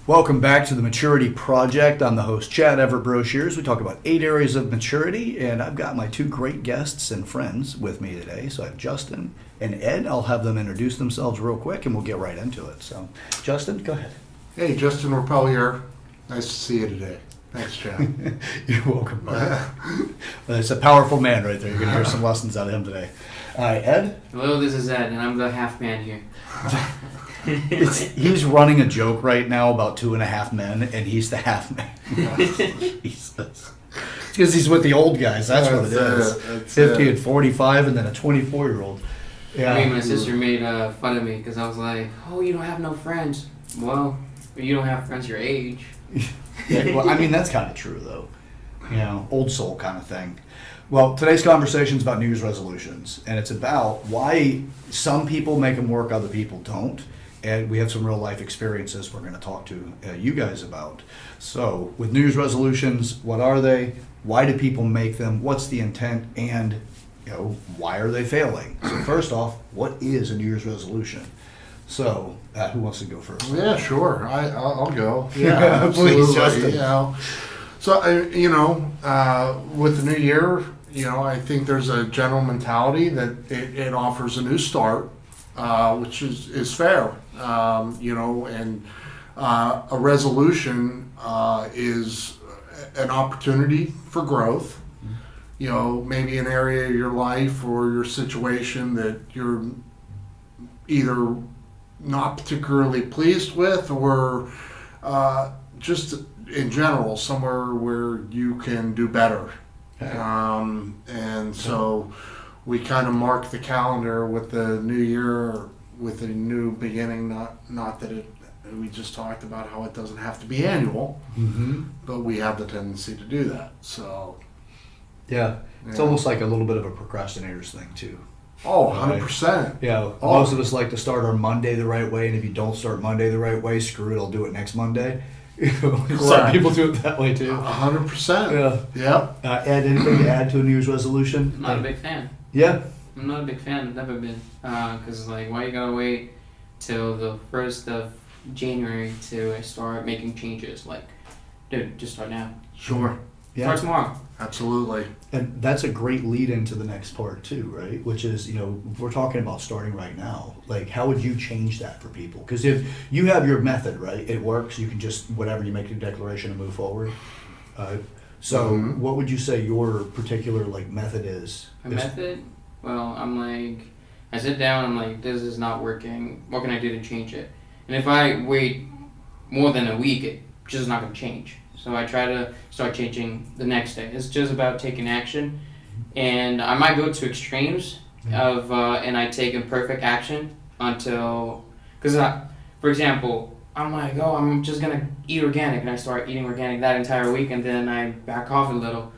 Welcome back to the Maturity Project. I'm the host, Chad Everett Brochures. We talk about 8 areas of maturity, and I've got my 2 great guests and friends with me today. So I have Justin and Ed. I'll have them introduce themselves real quick, and we'll get right into it. So, Justin, go ahead. Hey, Justin Rappel here. Nice to see you today. Thanks, Chad. You're welcome. It's a powerful man right there. You're going to hear some lessons out of him today. All right, Ed? Hello, this is Ed, and I'm the half man here. He's running a joke right now about 2.5 men, and he's the half man. It's because he's with the old guys. That's what it is. 50 and 45, and then a 24-year-old. Yeah. I mean, my sister made fun of me because I was like, "Oh, you don't have no friends." Well, you don't have friends your age. Yeah, well, I mean, that's kind of true, though. You know, old soul kind of thing. Well, today's conversation is about New Year's resolutions, and it's about why some people make them work, other people don't. And we have some real life experiences we're going to talk to you guys about. So, with New Year's resolutions, what are they? Why do people make them? What's the intent? And, why are they failing? So, first off, what is a New Year's resolution? So, who wants to go first? Yeah, sure. I'll go. Yeah, please, Justin. So, with the new year, I think there's a general mentality that it offers a new start, which is fair. And a resolution is an opportunity for growth. Maybe an area of your life or your situation that you're either not particularly pleased with, or just in general somewhere where you can do better. And so we kind of mark the calendar with the new year, with a new beginning. Not that we just talked about how it doesn't have to be annual, but we have the tendency to do that. So yeah, it's almost like a little bit of a procrastinator's thing too. Oh, 100%. Yeah, most of us like to start our Monday the right way, and if you don't start Monday the right way, screw it, I'll do it next Monday. Some people do it that way too. 100%. Yeah. Ed, anything to add to a New Year's resolution? I'm not a big fan. Yeah? I'm not a big fan. I've never been. Because, why you gotta wait till the 1st of January to start making changes? Dude, just start now. Sure. Yeah. Start tomorrow. Absolutely. And that's a great lead into the next part too, right? Which is, we're talking about starting right now. How would you change that for people? Because if you have your method, right, it works. You can just, whatever, you make your declaration and move forward. So what would you say your particular, method is? My method? Well, I sit down, I'm like, this is not working. What can I do to change it? And if I wait more than a week, it's just not going to change. So I try to start changing the next day. It's just about taking action. And I might go to extremes and I take imperfect action until, because for example, I'm like, I'm just going to eat organic, and I start eating organic that entire week, and then I back off a little.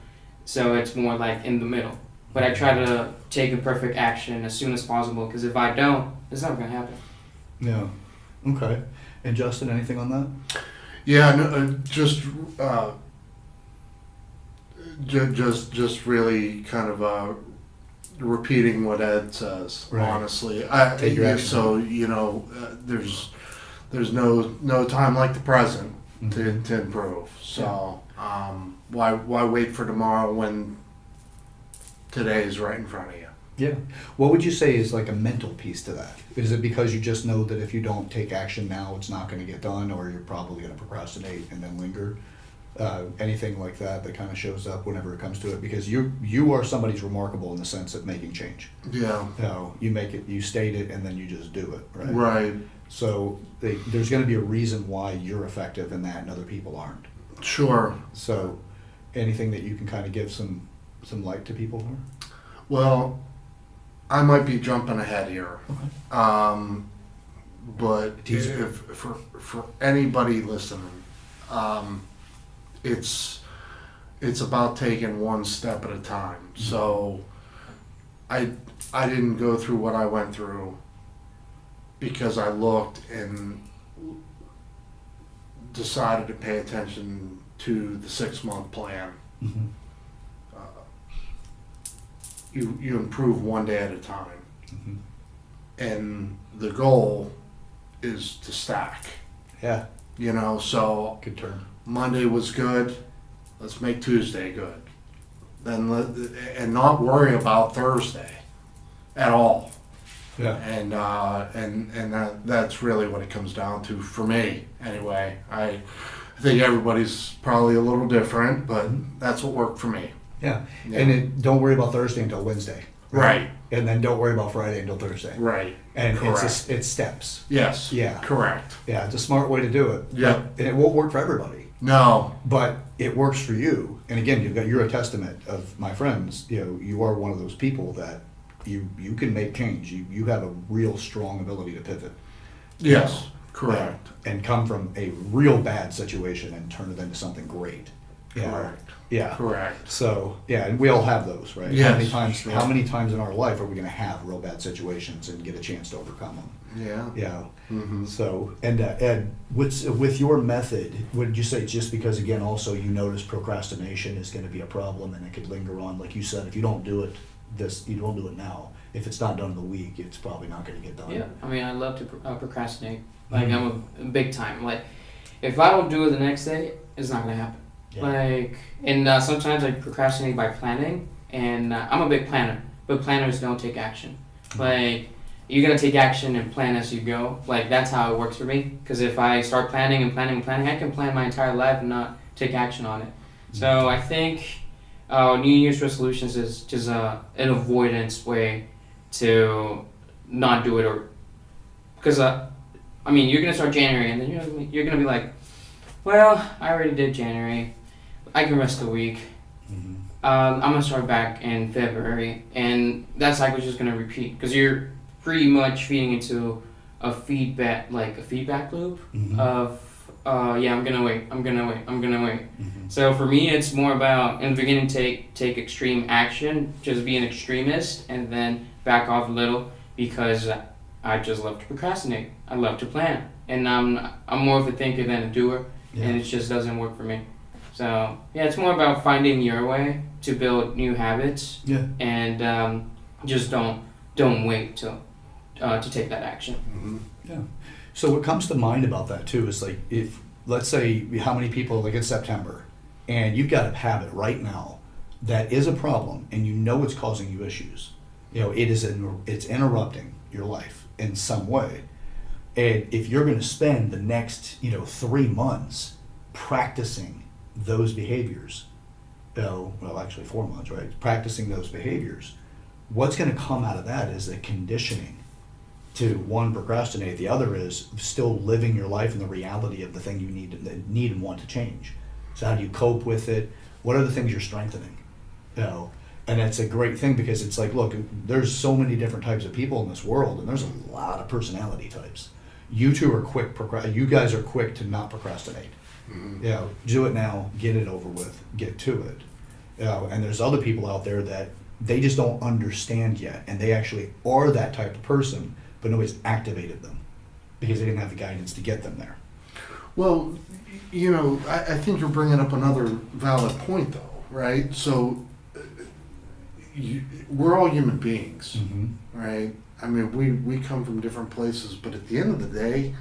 So it's more in the middle. But I try to take imperfect action as soon as possible, because if I don't, it's never going to happen. Yeah. Okay. And Justin, anything on that? Yeah, just really kind of repeating what Ed says. Right. Honestly, Take your action. So there's no time like the present to improve. So why wait for tomorrow when today is right in front of you? Yeah. What would you say is a mental piece to that? Is it because you just know that if you don't take action now, it's not going to get done, or you're probably going to procrastinate and then linger? Anything like that kind of shows up whenever it comes to it? Because you are somebody's remarkable in the sense of making change. Yeah. You make it, you state it, and then you just do it, right? Right. So there's going to be a reason why you're effective in that and other people aren't. Sure. So anything that you can kind of give some light to people here? Well, I might be jumping ahead here. Okay. But if for anybody listening, it's about taking one step at a time. So I didn't go through what I went through because I looked and decided to pay attention to the 6-month plan. Mm-hmm. You improve one day at a time. Mm-hmm. And the goal is to stack. Yeah. You know, so Good term. Monday was good. Let's make Tuesday good. Then and not worry about Thursday at all. Yeah. And that's really what it comes down to for me. Anyway, I think everybody's probably a little different, but that's what worked for me. Yeah. Yeah. And don't worry about Thursday until Wednesday. Right. And then don't worry about Friday until Thursday. Right. And Correct. it's steps. Yes. Yeah. Correct. Yeah, it's a smart way to do it. Yep. And it won't work for everybody, No. but it works for you. And again, you're a testament of my friends. You know, you are one of those people that you can make change. You have a real strong ability to pivot. Yes. Correct. And come from a real bad situation and turn it into something great. Yeah. Correct. Yeah. Correct. So yeah, and we all have those, right? Yes, Sure. How many times in our life are we going to have real bad situations and get a chance to overcome them? Yeah. Yeah. Mm-hmm. So and Ed, with your method, would you say it's just because again also you notice procrastination is going to be a problem and it could linger on, like you said, if you don't do it you don't do it now. If it's not done in the week, it's probably not going to get done. Yeah, I mean, I love to procrastinate. Like, I'm a big time. Like, if I don't do it the next day, it's not gonna happen. Yeah. Like, and sometimes I procrastinate by planning, and I'm a big planner, but planners don't take action. Like, you gotta take action and plan as you go. Like, that's how it works for me. Because if I start planning and planning and planning, I can plan my entire life and not take action on it. So I think New Year's resolutions is just an avoidance way to not do it, or because I mean, you're gonna start January and then you're gonna be like, well, I already did January, I can rest a week. Mm-hmm. I'm gonna start back in February, and that cycle's just gonna repeat because you're pretty much feeding into a feedback loop Mhm. of yeah, I'm gonna wait. Mhm. So for me, it's more about in the beginning take extreme action, just be an extremist, and then back off a little because I just love to procrastinate. I love to plan, and I'm more of a thinker than a doer, and it just doesn't work for me. So yeah, it's more about finding your way to build new habits, Yeah. and just don't wait to take that action. Mm-hmm. Yeah. So what comes to mind about that too is like if let's say how many people like it's September and you've got a habit right now that is a problem and you know it's causing you issues. You know, it's interrupting your life in some way. And if you're going to spend the next, 3 months practicing those behaviors, well actually 4 months, right? Practicing those behaviors, what's going to come out of that is a conditioning to one, procrastinate. The other is still living your life in the reality of the thing you need and want to change. So how do you cope with it? What are the things you're strengthening? And it's a great thing because it's like, look, there's so many different types of people in this world, and there's a lot of personality types. You two are you guys are quick to not procrastinate. Mm-hmm. Do it now, get it over with, get to it. And there's other people out there that they just don't understand yet, and they actually are that type of person, but nobody's activated them because they didn't have the guidance to get them there. Well, I think you're bringing up another valid point, though, right? So we're all human beings, Mm-hmm. right? I mean, we come from different places, but at the end of the day,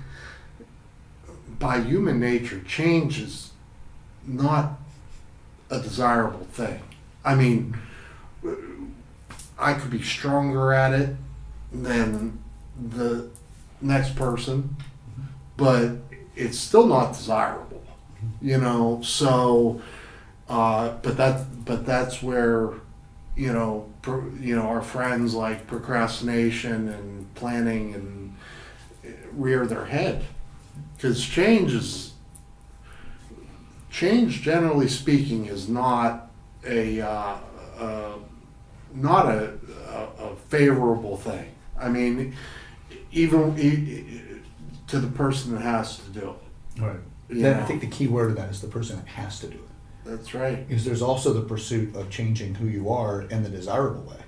by human nature, change is not a desirable thing. I mean, I could be stronger at it than the next person, but it's still not desirable, so but that's where our friends like procrastination and planning and rear their head, because change, generally speaking, is not a favorable thing. I mean, even to the person that has to do it. Right. I think the key word of that is the person that has to do it. That's right. Because there's also the pursuit of changing who you are in the desirable way.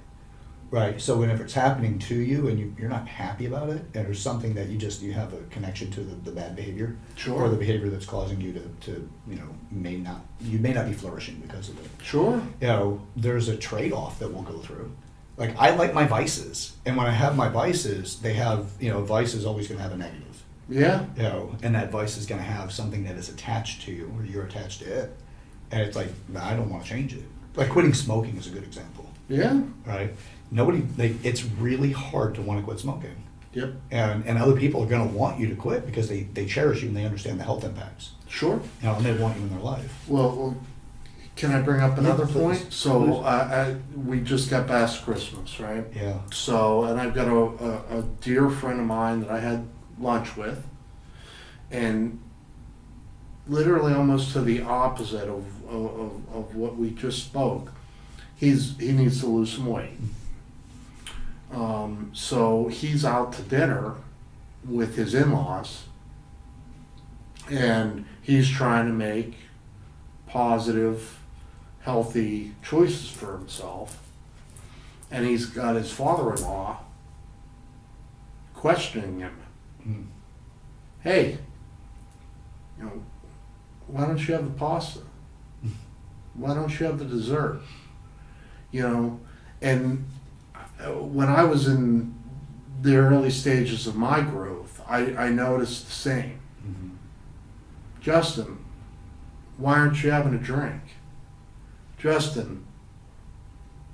Right. So whenever it's happening to you and you're not happy about it, and there's something that you have a connection to the bad behavior, Sure. or the behavior that's causing you to may not be flourishing because of it. Sure. There's a trade-off that we'll go through. Like I like my vices, and when I have my vices, they have vice is always going to have a negative. Yeah. And that vice is going to have something that is attached to you, or you're attached to it, and it's like, nah, I don't want to change it. Like quitting smoking is a good example, Yeah. right? It's really hard to want to quit smoking, Yep. and other people are going to want you to quit because they cherish you and they understand the health impacts, Sure. and they want you in their life. Well, can I bring up another Yeah, please. point? So we just got past Christmas, right? Yeah. So, and I've got a dear friend of mine that I had lunch with, and literally almost to the opposite of what we just spoke. He needs to lose some weight. So he's out to dinner with his in-laws, and he's trying to make positive, healthy choices for himself. And he's got his father-in-law questioning him. Mm. Hey, why don't you have the pasta? Why don't you have the dessert? And when I was in the early stages of my growth, I noticed the same. Mm-hmm. Justin, why aren't you having a drink? Justin,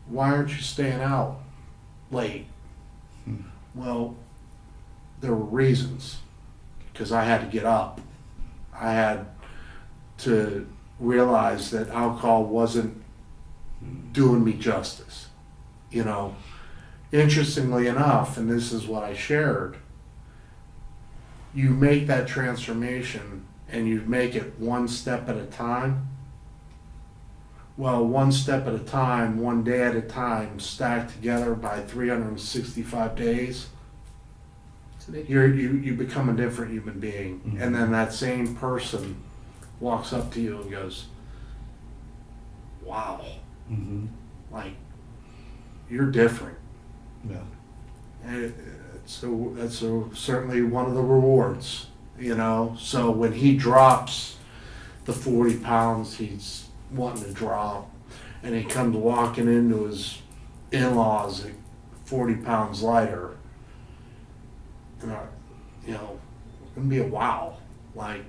why aren't you staying out late? Hmm. Well, there were reasons, because I had to get up. I had to realize that alcohol wasn't doing me justice. Interestingly enough, and this is what I shared, you make that transformation and you make it one step at a time. Well, one step at a time, one day at a time, stacked together by 365 days, you become a different human being. Mm-hmm. And then that same person walks up to you and goes, wow, Mm-hmm. like, you're different. Yeah. And that's certainly one of the rewards, So when he drops the 40 pounds he's wanting to drop, and he comes walking into his in-laws at 40 pounds lighter, and it's gonna be a wow. Like,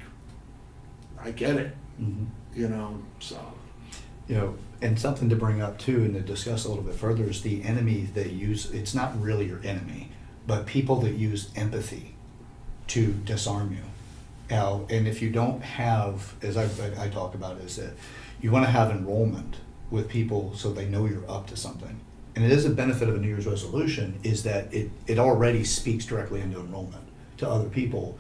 I get it, Mm-hmm. So. And something to bring up too, and to discuss a little bit further, is the enemy that it's not really your enemy, but people that use empathy to disarm you. And if you don't have, as I talk about, is that you want to have enrollment with people so they know you're up to something. And it is a benefit of a New Year's resolution is that it already speaks directly into enrollment to other people.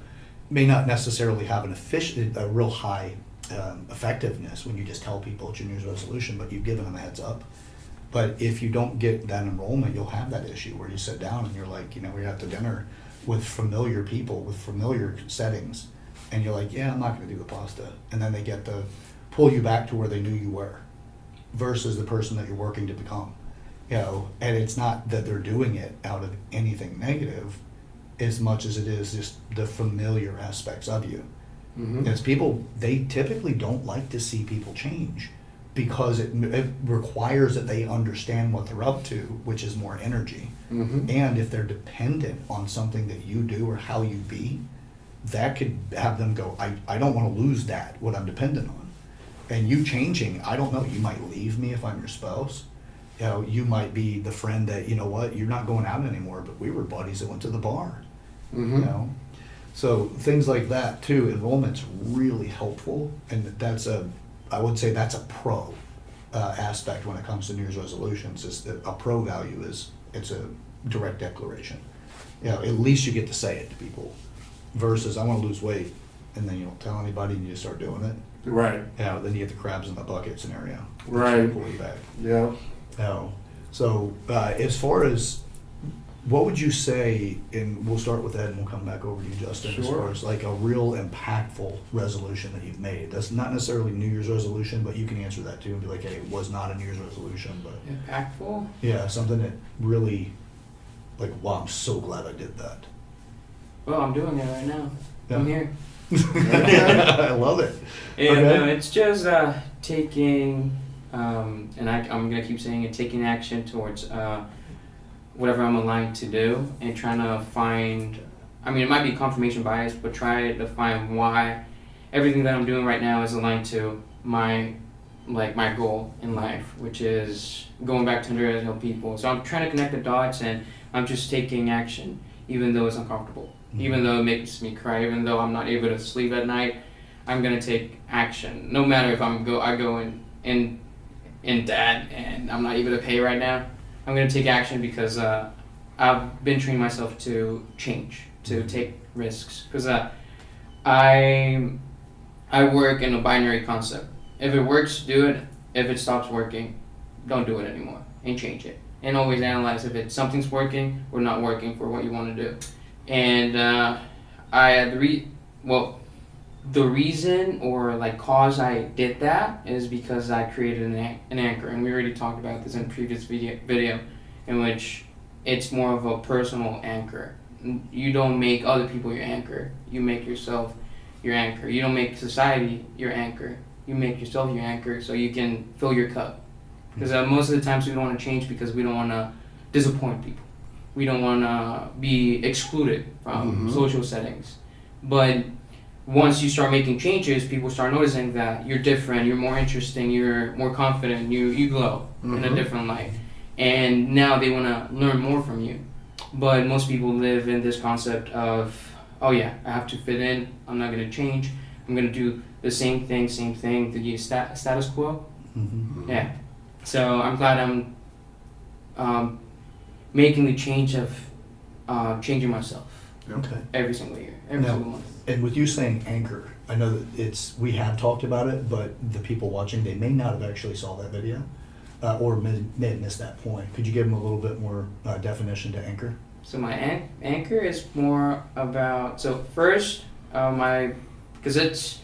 May not necessarily have a real high effectiveness when you just tell people it's your New Year's resolution, but you've given them a heads up. But if you don't get that enrollment, you'll have that issue where you sit down and you're like, we're out to dinner with familiar people, with familiar settings, and you're like, yeah, I'm not going to do the pasta. And then they get to pull you back to where they knew you were versus the person that you're working to become. And it's not that they're doing it out of anything negative as much as it is just the familiar aspects of you. Mm-hmm. As people, they typically don't like to see people change because it requires that they understand what they're up to, which is more energy. Mm-hmm. And if they're dependent on something that you do or how you be, that could have them go, I don't want to lose that, what I'm dependent on. And you changing, I don't know, you might leave me if I'm your spouse. You might be the friend that, you're not going out anymore, but we were buddies that went to the bar. Mm-hmm. So things like that too, enrollment's really helpful, and I would say that's a pro aspect when it comes to New Year's resolutions. Is that a pro value is it's a direct declaration. At least you get to say it to people, versus I want to lose weight, and then you don't tell anybody and you just start doing it. Right. Then you get the crabs in the bucket scenario. Right. Pull you back. Yeah. So as far as what would you say, and we'll start with Ed and we'll come back over to you, Justin, as Sure. far as like a real impactful resolution that you've made. That's not necessarily New Year's resolution, but you can answer that too and be like, hey, it was not a New Year's resolution, but Impactful? yeah, something that really, like, wow, I'm so glad I did that. Well, I'm doing it right now. Yeah. I'm here. I love it. And Okay. it's just taking, and I'm going to keep saying it, taking action towards whatever I'm aligned to do and trying to find I mean, it might be confirmation bias, but try to find why everything that I'm doing right now is aligned to my goal in life, which is going back to Honduras and help people. So I'm trying to connect the dots, and I'm just taking action, even though it's uncomfortable, even though it makes me cry, even though I'm not able to sleep at night. I'm gonna take action, no matter if I go in debt and I'm not able to pay right now. I'm gonna take action because I've been training myself to change, to take risks, because I work in a binary concept. If it works, do it. If it stops working, don't do it anymore and change it. And always analyze if something's working or not working for what you want to do. And the reason or like cause I did that is because I created an anchor, and we already talked about this in a previous video in which it's more of a personal anchor. You don't make other people your anchor. You make yourself your anchor. You don't make society your anchor. You make yourself your anchor so you can fill your cup. Because most of the times we don't want to change because we don't want to disappoint people. We don't want to be excluded from social settings. But once you start making changes, people start noticing that you're different, you're more interesting, you're more confident, you glow in a different light. And now they want to learn more from you. But most people live in this concept of, oh yeah, I have to fit in, I'm not going to change, I'm going to do the same thing, the status quo. Yeah. So I'm glad I'm making the change of changing myself Okay. every single year, every single month. And with you saying anchor, I know that we have talked about it, but the people watching, they may not have actually saw that video or may have missed that point. Could you give them a little bit more definition to anchor? So my anchor is more about, so first, because it's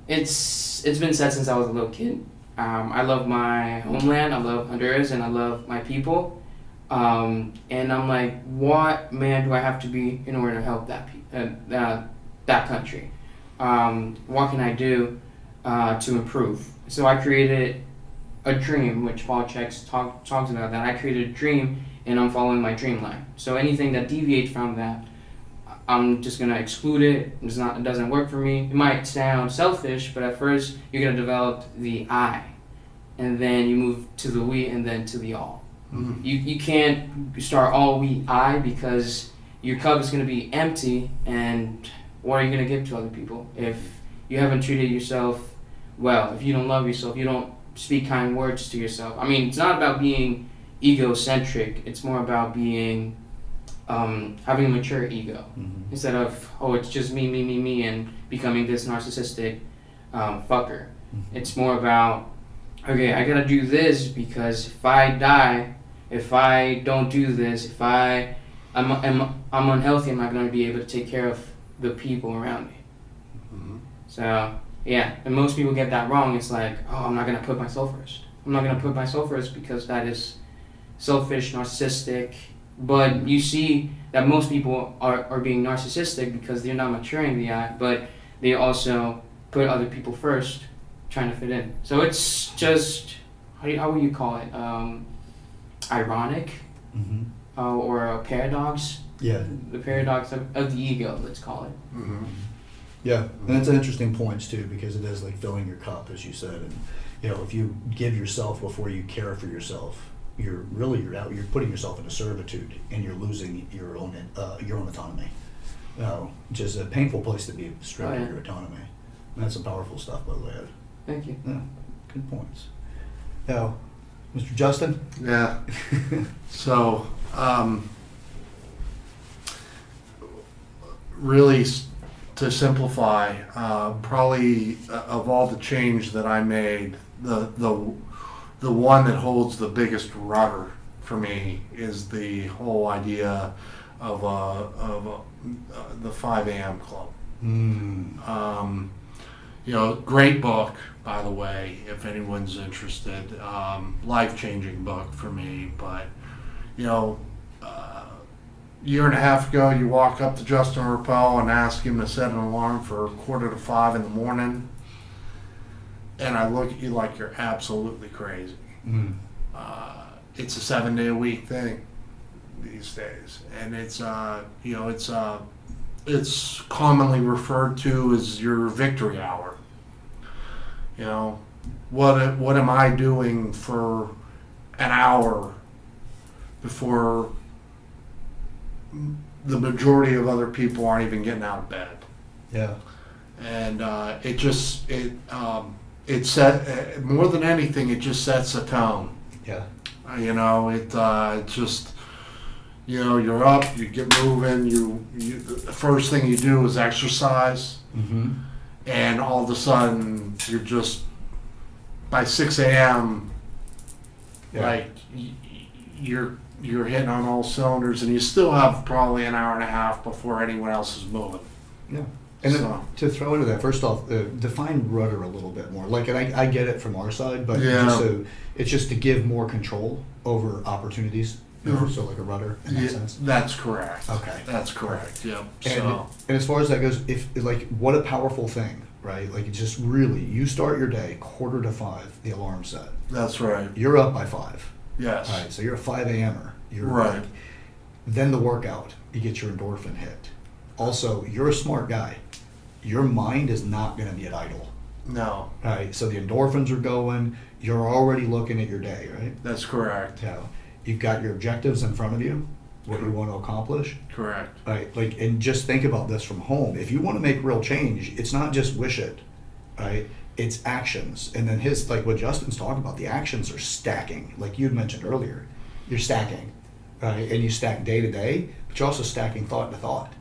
been said since I was a little kid. I love my homeland, I love Honduras, and I love my people. And I'm like, what man do I have to be in order to help that country? What can I do to improve? So I created a dream, which Paul Checks talks about that. I created a dream, and I'm following my dream line. So anything that deviates from that, I'm just gonna exclude it. It doesn't work for me. It might sound selfish, but at first you're gonna develop the I, and then you move to the we, and then to the all. You can't start all we I, because your cup is gonna be empty, and what are you gonna give to other people if you haven't treated yourself well? If you don't love yourself, you don't speak kind words to yourself. I mean, it's not about being egocentric. It's more about being having a mature ego instead of, oh, it's just me, and becoming this narcissistic fucker. It's more about, okay, I gotta do this because if I die, if I don't do this, if I'm unhealthy, I'm not gonna be able to take care of the people around me. So yeah, and most people get that wrong. It's like, oh, I'm not gonna put myself first. I'm not gonna put myself first because that is selfish, narcissistic. But you see that most people are being narcissistic because they're not maturing the I, but they also put other people first, trying to fit in. So it's just, how would you call it? Ironic, or a paradox. Yeah. The paradox of the ego, let's call it. Yeah, and that's an interesting point too, because it is like filling your cup, as you said, and if you give yourself before you care for yourself, you're putting yourself into servitude, and you're losing your own autonomy. Which is a painful place to be, stripped of your autonomy. And that's some powerful stuff, by the way, Ed. Thank you. Yeah, good points. Now, Mr. Justin? Yeah. So, really, to simplify, probably of all the change that I made, the one that holds the biggest rudder for me is the whole idea of the 5 a.m. club. Great book, by the way, if anyone's interested. Life-changing book for me, but year and a half ago, you walk up to Justin Rappel and ask him to set an alarm for 4:45 in the morning, and I look at you like you're absolutely crazy. It's a 7-day-a-week thing these days, and it's it's commonly referred to as your victory hour. You know, what am I doing for an hour before the majority of other people aren't even getting out of bed? Yeah. And it set more than anything. It just sets a tone. Yeah. It just, you're up, you get moving. The first thing you do is exercise, Mm-hmm. and all of a sudden you're just by 6 a.m. Yeah. like you're hitting on all cylinders, and you still have probably an hour and a half before anyone else is moving. Yeah. And So- to throw into that, first off, define rudder a little bit more. Like, and I get it from our side, but Yeah. it's just to give more control over opportunities. Mhm. So like a rudder in that Yeah, sense. that's correct. Okay. That's correct. Yep. And, So and as far as that goes, if like what a powerful thing, right? Like it's just really, you start your day 4:45, the alarm set. that's right. You're up by 5. Yes. All right, so you're a 5 a.m.er. You're Right. like, then the workout, you get your endorphin hit. Also, you're a smart guy. Your mind is not going to be at idle. No, All right, so the endorphins are going. You're already looking at your day, right? that's correct. Yeah. You've got your objectives in front of you, what you want to accomplish. Correct. Right, like, and just think about this from home. If you want to make real change, it's not just wish it, right? It's actions. And then like what Justin's talking about, the actions are stacking. Like you had mentioned earlier, you're stacking, right? And you stack day to day, but you're also stacking thought to thought.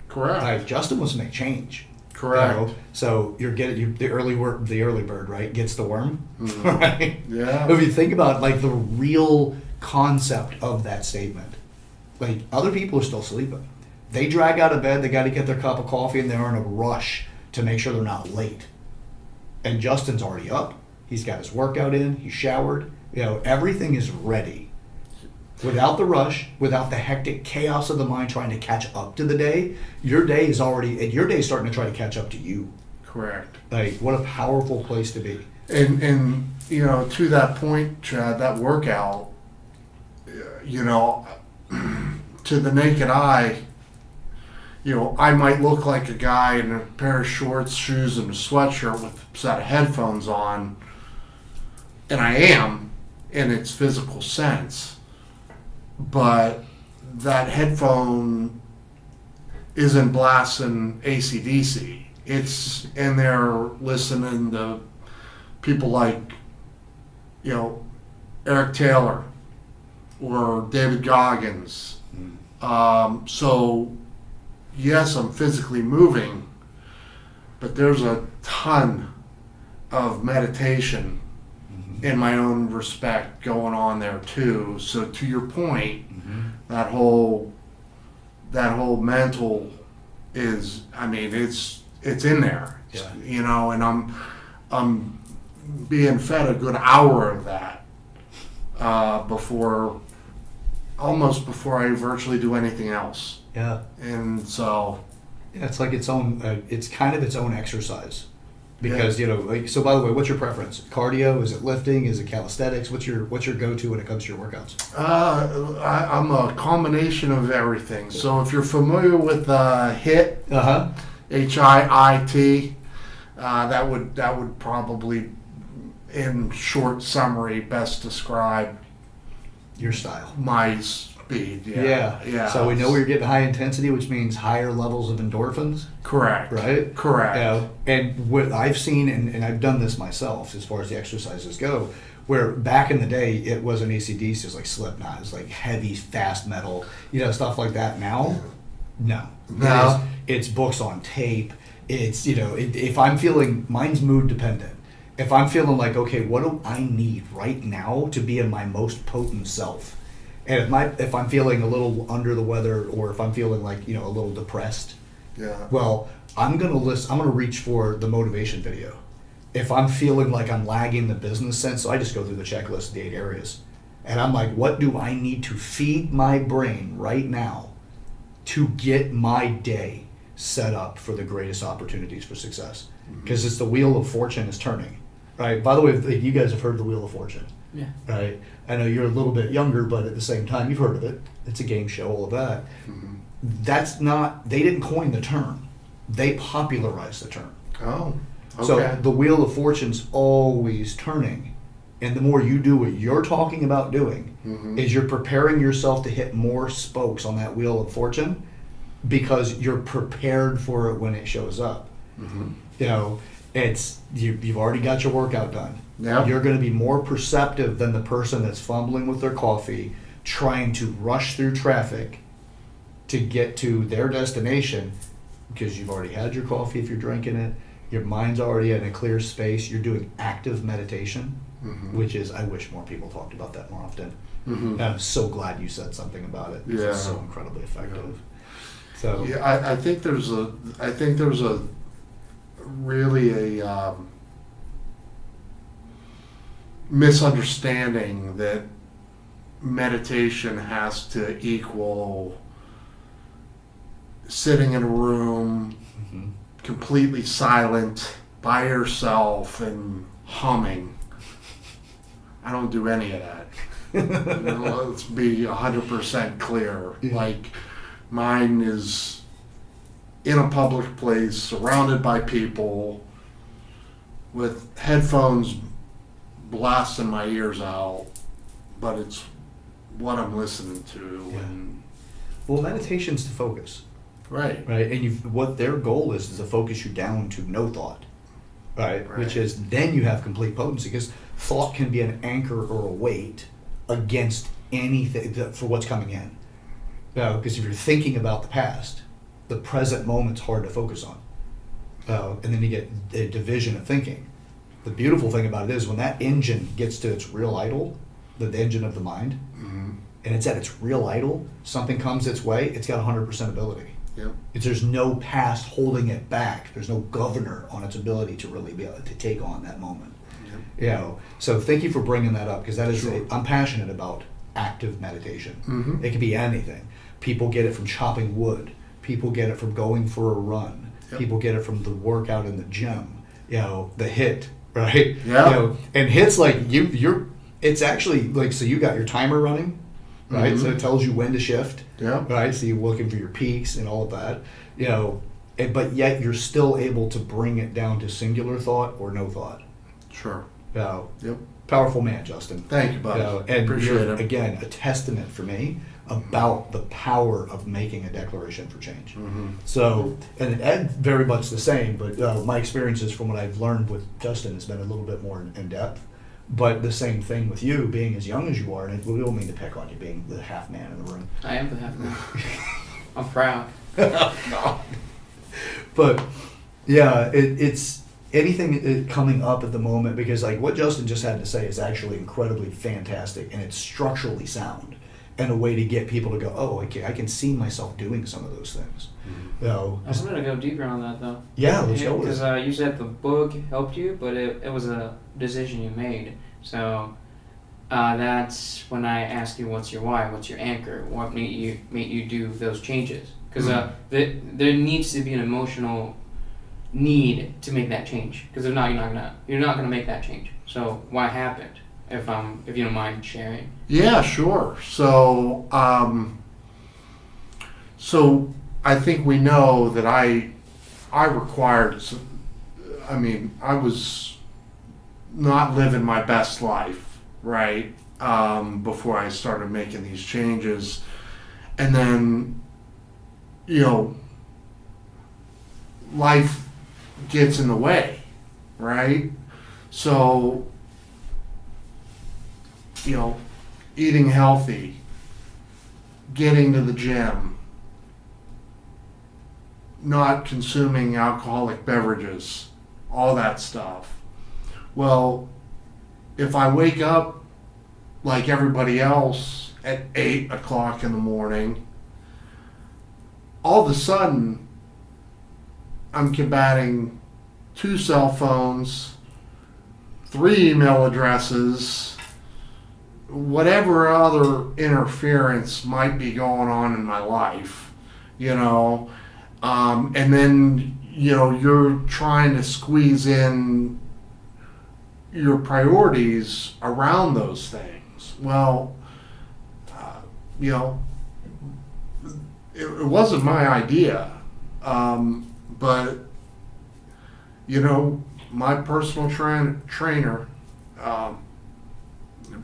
Correct. Right? Justin wants to make change. Correct. You know? So the early bird, right, gets the worm, Mhm. right? Yeah. If you think about like the real concept of that statement, like other people are still sleeping. They drag out of bed, they got to get their cup of coffee, and they're in a rush to make sure they're not late. And Justin's already up. He's got his workout in. He's showered. Everything is ready. Without the rush, without the hectic chaos of the mind trying to catch up to the day, your day is starting to try to catch up to you. Correct. Like, what a powerful place to be. And to that point, Chad, that workout, to the naked eye, I might look like a guy in a pair of shorts, shoes, and a sweatshirt with a set of headphones on, and I am in its physical sense, but that headphone isn't blasting AC/DC. It's in there listening to people like, Eric Taylor or David Goggins. So, yes, I'm physically moving, but there's a ton of meditation in my own respect going on there too. So to your point, that whole mental is, it's in there. Yeah. And I'm being fed a good hour of that before I virtually do anything else. Yeah. And so, Yeah, it's like its own. It's kind of its own exercise, because So, by the way, what's your preference? Cardio? Is it lifting? Is it calisthenics? What's your go-to when it comes to your workouts? I'm a combination of everything. So if you're familiar with HIIT, HIIT, that would probably, in short summary, best describe Your style. my speed. Yeah. Yeah. So we know we're getting high intensity, which means higher levels of endorphins, Correct. right? Correct. And what I've seen, and I've done this myself as far as the exercises go, where back in the day it wasn't AC/DC, it was like Slipknot, it was like heavy, fast metal, stuff like that. Now, no. No. It's books on tape. It's, if I'm feeling, mine's mood dependent. If I'm feeling like, okay, what do I need right now to be in my most potent self? And if I'm feeling a little under the weather, or if I'm feeling like, a little depressed, Yeah. well, I'm gonna reach for the motivation video. If I'm feeling like I'm lagging the business sense, so I just go through the checklist of the 8 areas. And I'm like, what do I need to feed my brain right now to get my day set up for the greatest opportunities for success? Because it's the wheel of fortune is turning, right? By the way, you guys have heard the Wheel of Fortune. Yeah. Right. I know you're a little bit younger, but at the same time, you've heard of it. It's a game show, all of that. they didn't coin the term. They popularized the term. Oh, okay. So the wheel of fortune's always turning. And the more you do what you're talking about doing, is you're preparing yourself to hit more spokes on that wheel of fortune because you're prepared for it when it shows up. You know, it's you've already got your workout done. Yeah. You're going to be more perceptive than the person that's fumbling with their coffee, trying to rush through traffic to get to their destination because you've already had your coffee if you're drinking it. Your mind's already in a clear space. You're doing active meditation, which is, I wish more people talked about that more often. And I'm so glad you said something about it. Yeah. It's so incredibly effective. So Yeah, I think there's a really a misunderstanding that meditation has to equal sitting in a room completely silent by yourself and humming. I don't do any of that. Let's be 100% clear. Yeah. Like, mine is in a public place, surrounded by people, with headphones blasting my ears out, but it's what I'm listening to. Yeah. And well, meditation's to focus. right. Right, and what their goal is to focus you down to no thought, right? Right. Which is then you have complete potency because thought can be an anchor or a weight against anything for what's coming in. Because if you're thinking about the past, the present moment's hard to focus on, and then you get a division of thinking. The beautiful thing about it is when that engine gets to its real idle, the engine of the mind, and it's at its real idle, something comes its way, it's got 100% ability. Yep. There's no past holding it back. There's no governor on its ability to really be able to take on that moment. Yep. You know, so thank you for bringing that up because that is Sure. I'm passionate about active meditation. Mhm. It can be anything. People get it from chopping wood. People get it from going for a run. Yep. People get it from the workout in the gym. You know, the hit, right? Yeah. You know, and hits like you're. It's actually like so you got your timer running, right? Mhm. So it tells you when to shift. Yeah. Right, so you're looking for your peaks and all of that, you know, but yet you're still able to bring it down to singular thought or no thought. Sure. You know, Yep. powerful man, Justin. Thank you, buddy. You know, and Appreciate you're, it. again, a testament for me about the power of making a declaration for change. So, and Ed, very much the same, but my experiences from what I've learned with Justin has been a little bit more in depth. But the same thing with you, being as young as you are, and we don't mean to pick on you, being the half man in the room. I am the half man. I'm proud. But yeah, it's anything coming up at the moment because like what Justin just had to say is actually incredibly fantastic and it's structurally sound and a way to get people to go, oh, okay, I can see myself doing some of those things. You know, I wanted to go deeper on that though. yeah, let's go with Because it. you said the book helped you, but it was a decision you made. So that's when I ask you, what's your why? What's your anchor? What made you do those changes? Because there needs to be an emotional need to make that change. Because if not, you're not gonna make that change. So why happened? If you don't mind sharing. Yeah, sure. So, so I think we know that I required. I mean, I was not living my best life, right? Before I started making these changes, and then, you know, life gets in the way, right? So, you know, eating healthy, getting to the gym, not consuming alcoholic beverages, all that stuff. Well, if I wake up like everybody else at 8 o'clock in the morning, all of a sudden I'm combating 2 cell phones, 3 email addresses, whatever other interference might be going on in my life, you know, and then, you know, you're trying to squeeze in your priorities around those things. Well, you know, it wasn't my idea, but my personal trainer,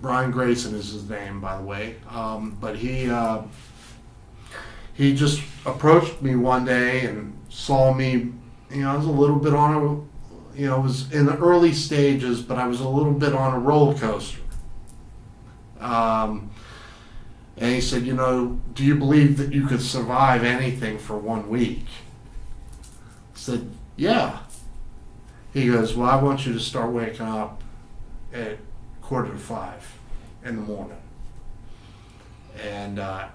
Brian Grayson is his name, by the way, but he just approached me one day and saw me. I was a little bit on it was in the early stages, but I was a little bit on a roller coaster. And he said, do you believe that you could survive anything for 1 week? I said, yeah. He goes, well, I want you to start waking up at 4:45 in the morning. And I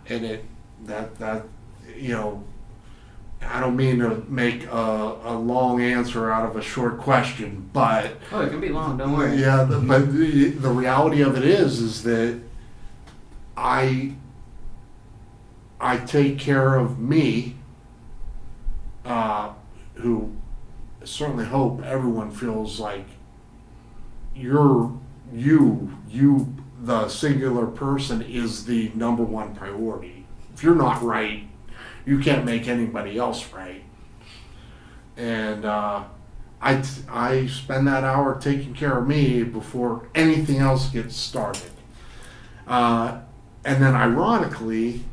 don't mean to make a long answer out of a short question, but Oh, it can be long. Don't worry. yeah, but the reality of it is that I take care of me, who I certainly hope everyone feels like you, the singular person, is the number one priority. If you're not right, you can't make anybody else right. And I spend that hour taking care of me before anything else gets started. And then ironically,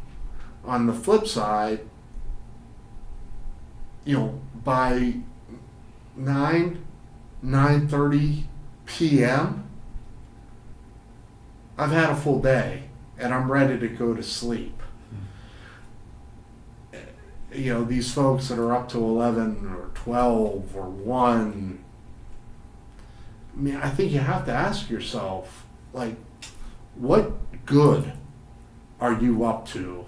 on the flip side, by 9:30 p.m., I've had a full day and I'm ready to go to sleep. These folks that are up to 11 or 12 or 1, I think you have to ask yourself, what good are you up to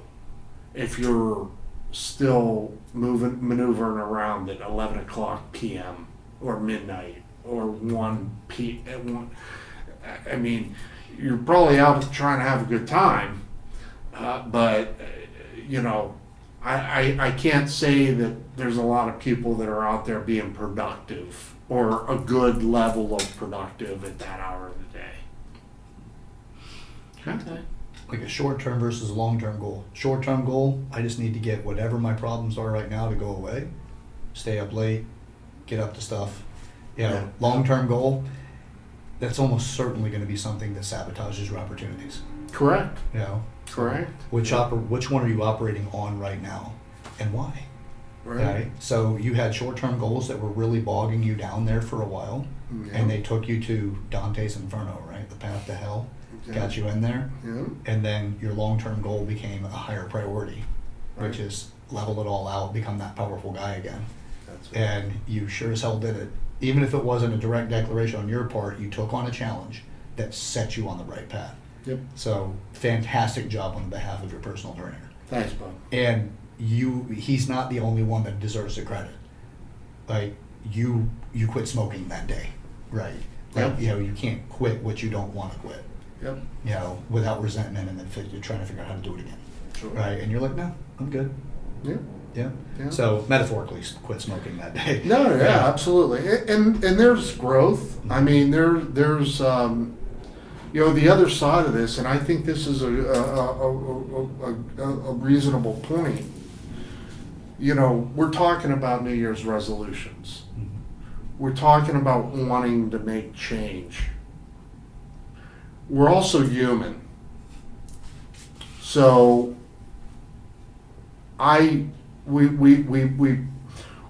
if you're still maneuvering around at 11 o'clock p.m. or midnight or 1 p.m. You're probably out trying to have a good time, but I can't say that there's a lot of people that are out there being productive or a good level of productive at that hour of the day. Okay. Like a short-term versus a long-term goal. Short-term goal, I just need to get whatever my problems are right now to go away. Stay up late, get up to stuff. Yeah. Long-term goal, that's almost certainly going to be something that sabotages your opportunities. Correct. Correct. Which one are you operating on right now, and why? Right. So you had short-term goals that were really bogging you down there for a while, and they took you to Dante's Inferno, right? The path to hell. Got you in there, and then your long-term goal became a higher priority, which is level it all out, become that powerful guy again. That's right. And you sure as hell did it. Even if it wasn't a direct declaration on your part, you took on a challenge that set you on the right path. Yep. So fantastic job on behalf of your personal trainer. Thanks, Bob. And he's not the only one that deserves the credit. You quit smoking that day, right? Yep. You can't quit what you don't want to quit. Yep. Without resentment, and then you're trying to figure out how to do it again. Sure. Right? And you're like, no, I'm good. Yeah. Yeah. Yeah. So metaphorically, quit smoking that day. No, yeah, absolutely. And there's growth. I mean, there's the other side of this, and I think this is a reasonable point. We're talking about New Year's resolutions. Mhm. We're talking about wanting to make change. We're also human. So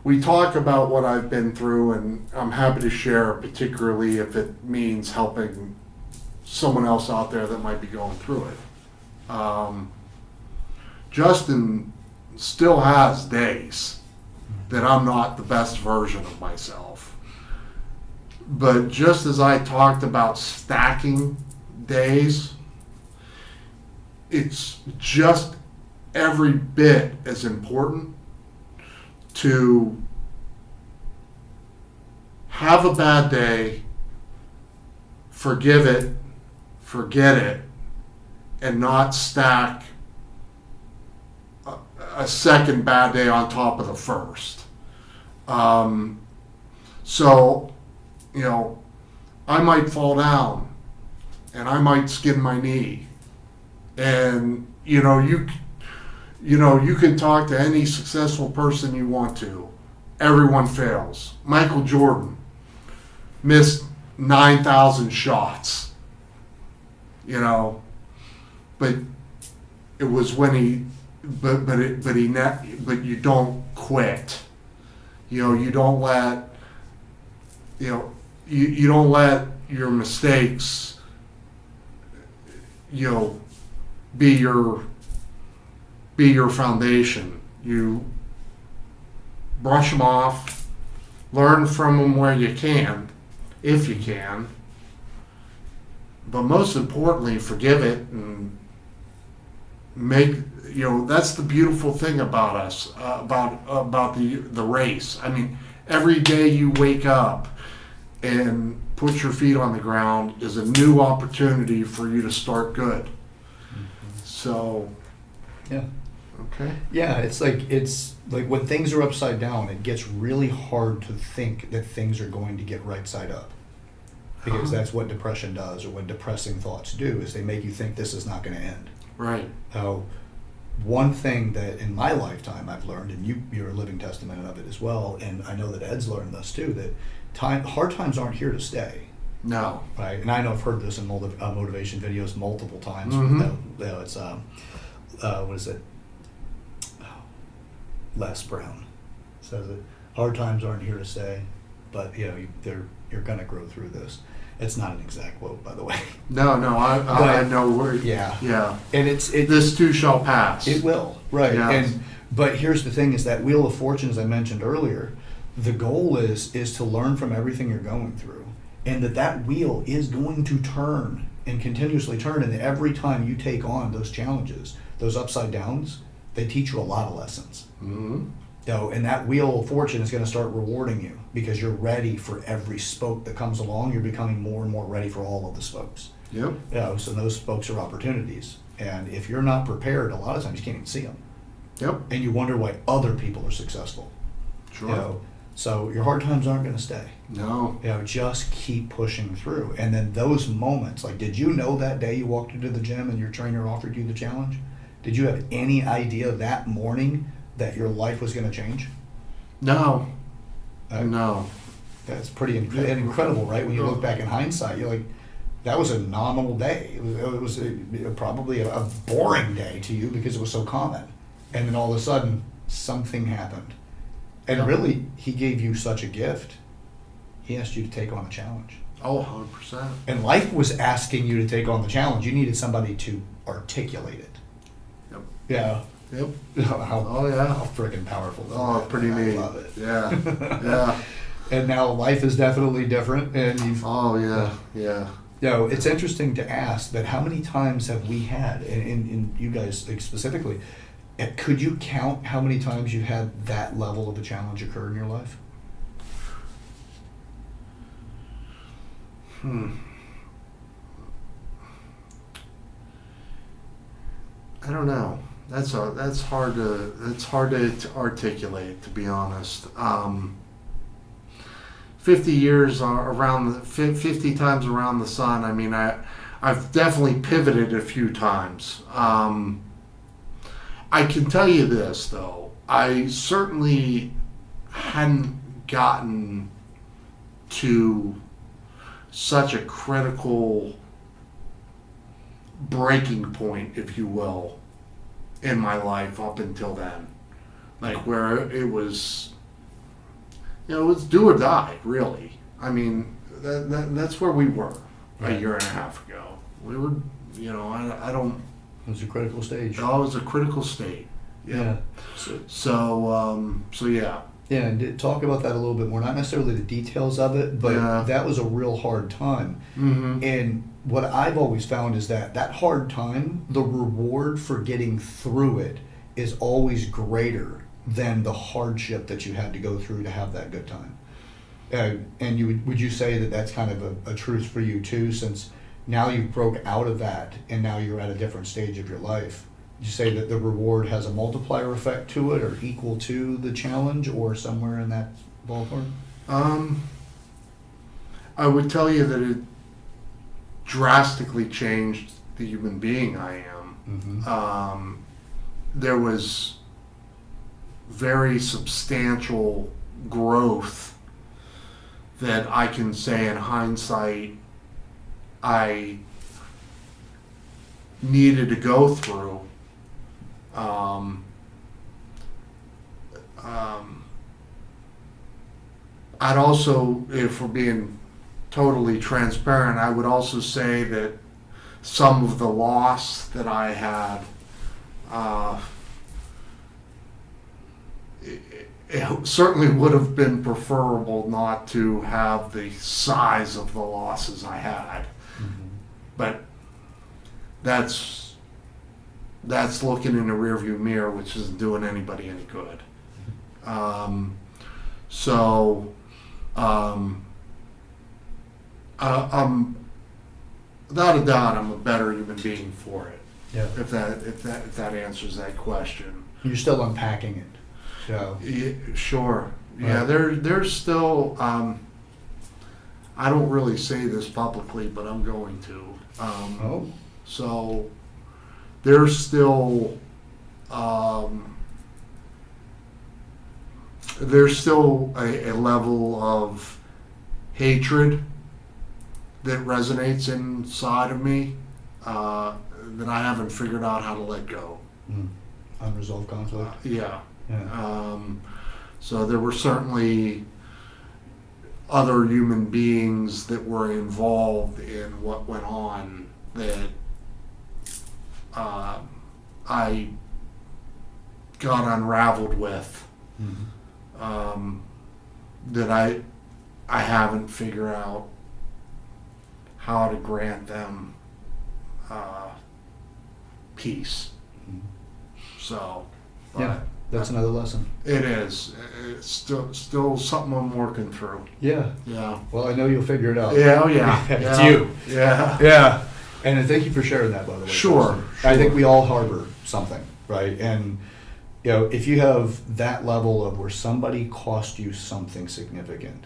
we talk about what I've been through, and I'm happy to share, particularly if it means helping someone else out there that might be going through it. Justin still has days that I'm not the best version of myself. But just as I talked about stacking days, it's just every bit as important to have a bad day, forgive it, forget it, and not stack a second bad day on top of the first. So, I might fall down and I might skin my knee, and you you know, you can talk to any successful person you want to. Everyone fails. Michael Jordan missed 9,000 shots. You know, but it was when but you don't quit. You know, you don't let, you don't let your mistakes, be your foundation. You brush them off, learn from them where you can, if you can, but most importantly, forgive it and make, that's the beautiful thing about us, about the race. I mean, every day you wake up and put your feet on the ground is a new opportunity for you to start good. So, Yeah. okay. Yeah, it's like when things are upside down, it gets really hard to think that things are going to get right side up. Because that's what depression does, or what depressing thoughts do, is they make you think this is not going to end. Right. One thing that in my lifetime I've learned, and you're a living testament of it as well, and I know that Ed's learned this too, that hard times aren't here to stay. No. Right, and I know I've heard this in motivation videos multiple times. Mm-hmm. It's what is it? Les Brown says it. Hard times aren't here to stay, but you're gonna grow through this. It's not an exact quote, by the way. No, I know where. Yeah. Yeah. And this too shall pass. It will, right? Yes. But here's the thing: is that wheel of fortune, as I mentioned earlier, the goal is to learn from everything you're going through, and that wheel is going to turn and continuously turn. And every time you take on those challenges, those upside downs, they teach you a lot of lessons. Mm-hmm. And that wheel of fortune is going to start rewarding you because you're ready for every spoke that comes along. You're becoming more and more ready for all of the spokes. Yep. So those spokes are opportunities. And if you're not prepared, a lot of times you can't even see them. Yep. And you wonder why other people are successful. Sure. So your hard times aren't going to stay. No. Just keep pushing through. And then those moments, like, did you know that day you walked into the gym and your trainer offered you the challenge? Did you have any idea that morning that your life was going to change? No. No. That's pretty incredible, right? When you look back in hindsight, you're like, that was a nominal day. It was probably a boring day to you because it was so common. And then all of a sudden, something happened. And really, he gave you such a gift. He asked you to take on a challenge. Oh, 100%. And life was asking you to take on the challenge. You needed somebody to articulate it. Yep. Yeah. Yep. How yeah. freaking powerful. Oh, pretty neat. I love it. Yeah. Yeah. And now life is definitely different. And you've. Oh, yeah. Yeah. It's interesting to ask that how many times have we had, and you guys specifically, could you count how many times you've had that level of a challenge occur in your life? I don't know. That's hard to articulate, to be honest. 50 years around 50 times around the sun. I mean, I've definitely pivoted a few times. I can tell you this though. I certainly hadn't gotten to such a critical breaking point, if you will, in my life up until then. Like where it was, it was do or die, really. I mean, that's where we were a year and a half ago. We were, I don't. It was a critical stage. Oh, it was a critical state. Yeah. So yeah. Yeah, and talk about that a little bit more. Not necessarily the details of it, but that was a real hard time. Mm-hmm. And what I've always found is that hard time, the reward for getting through it is always greater than the hardship that you had to go through to have that good time. And would you say that that's kind of a truth for you too, since now you broke out of that and now you're at a different stage of your life? Would you say that the reward has a multiplier effect to it, or equal to the challenge, or somewhere in that ballpark? I would tell you that it drastically changed the human being I am. Mm-hmm. there was very substantial growth that I can say in hindsight I needed to go through. I'd also, if we're being totally transparent, I would also say that some of the loss that I had, it certainly would have been preferable not to have the size of the losses I had. But that's looking in the rearview mirror, which isn't doing anybody any good. I'm without a doubt I'm a better human being for it. Yeah. If that answers that question. You're still unpacking it. So Yeah, sure. Yeah, Right. there's still. I don't really say this publicly, but I'm going to. oh, So there's still a level of hatred that resonates inside of me that I haven't figured out how to let go. unresolved conflict. Yeah. Yeah. So there were certainly other human beings that were involved in what went on that I got unraveled with, that I haven't figured out how to grant them peace. So, but Yeah. That's another lesson. it is. It's still something I'm working through. Yeah. Yeah. Well, I know you'll figure it out. Yeah. Oh yeah. It's Yeah. you. Yeah. Yeah. And thank you for sharing that, by the way. Sure, Preston. I think we all harbor something, right? And if you have that level of where somebody cost you something significant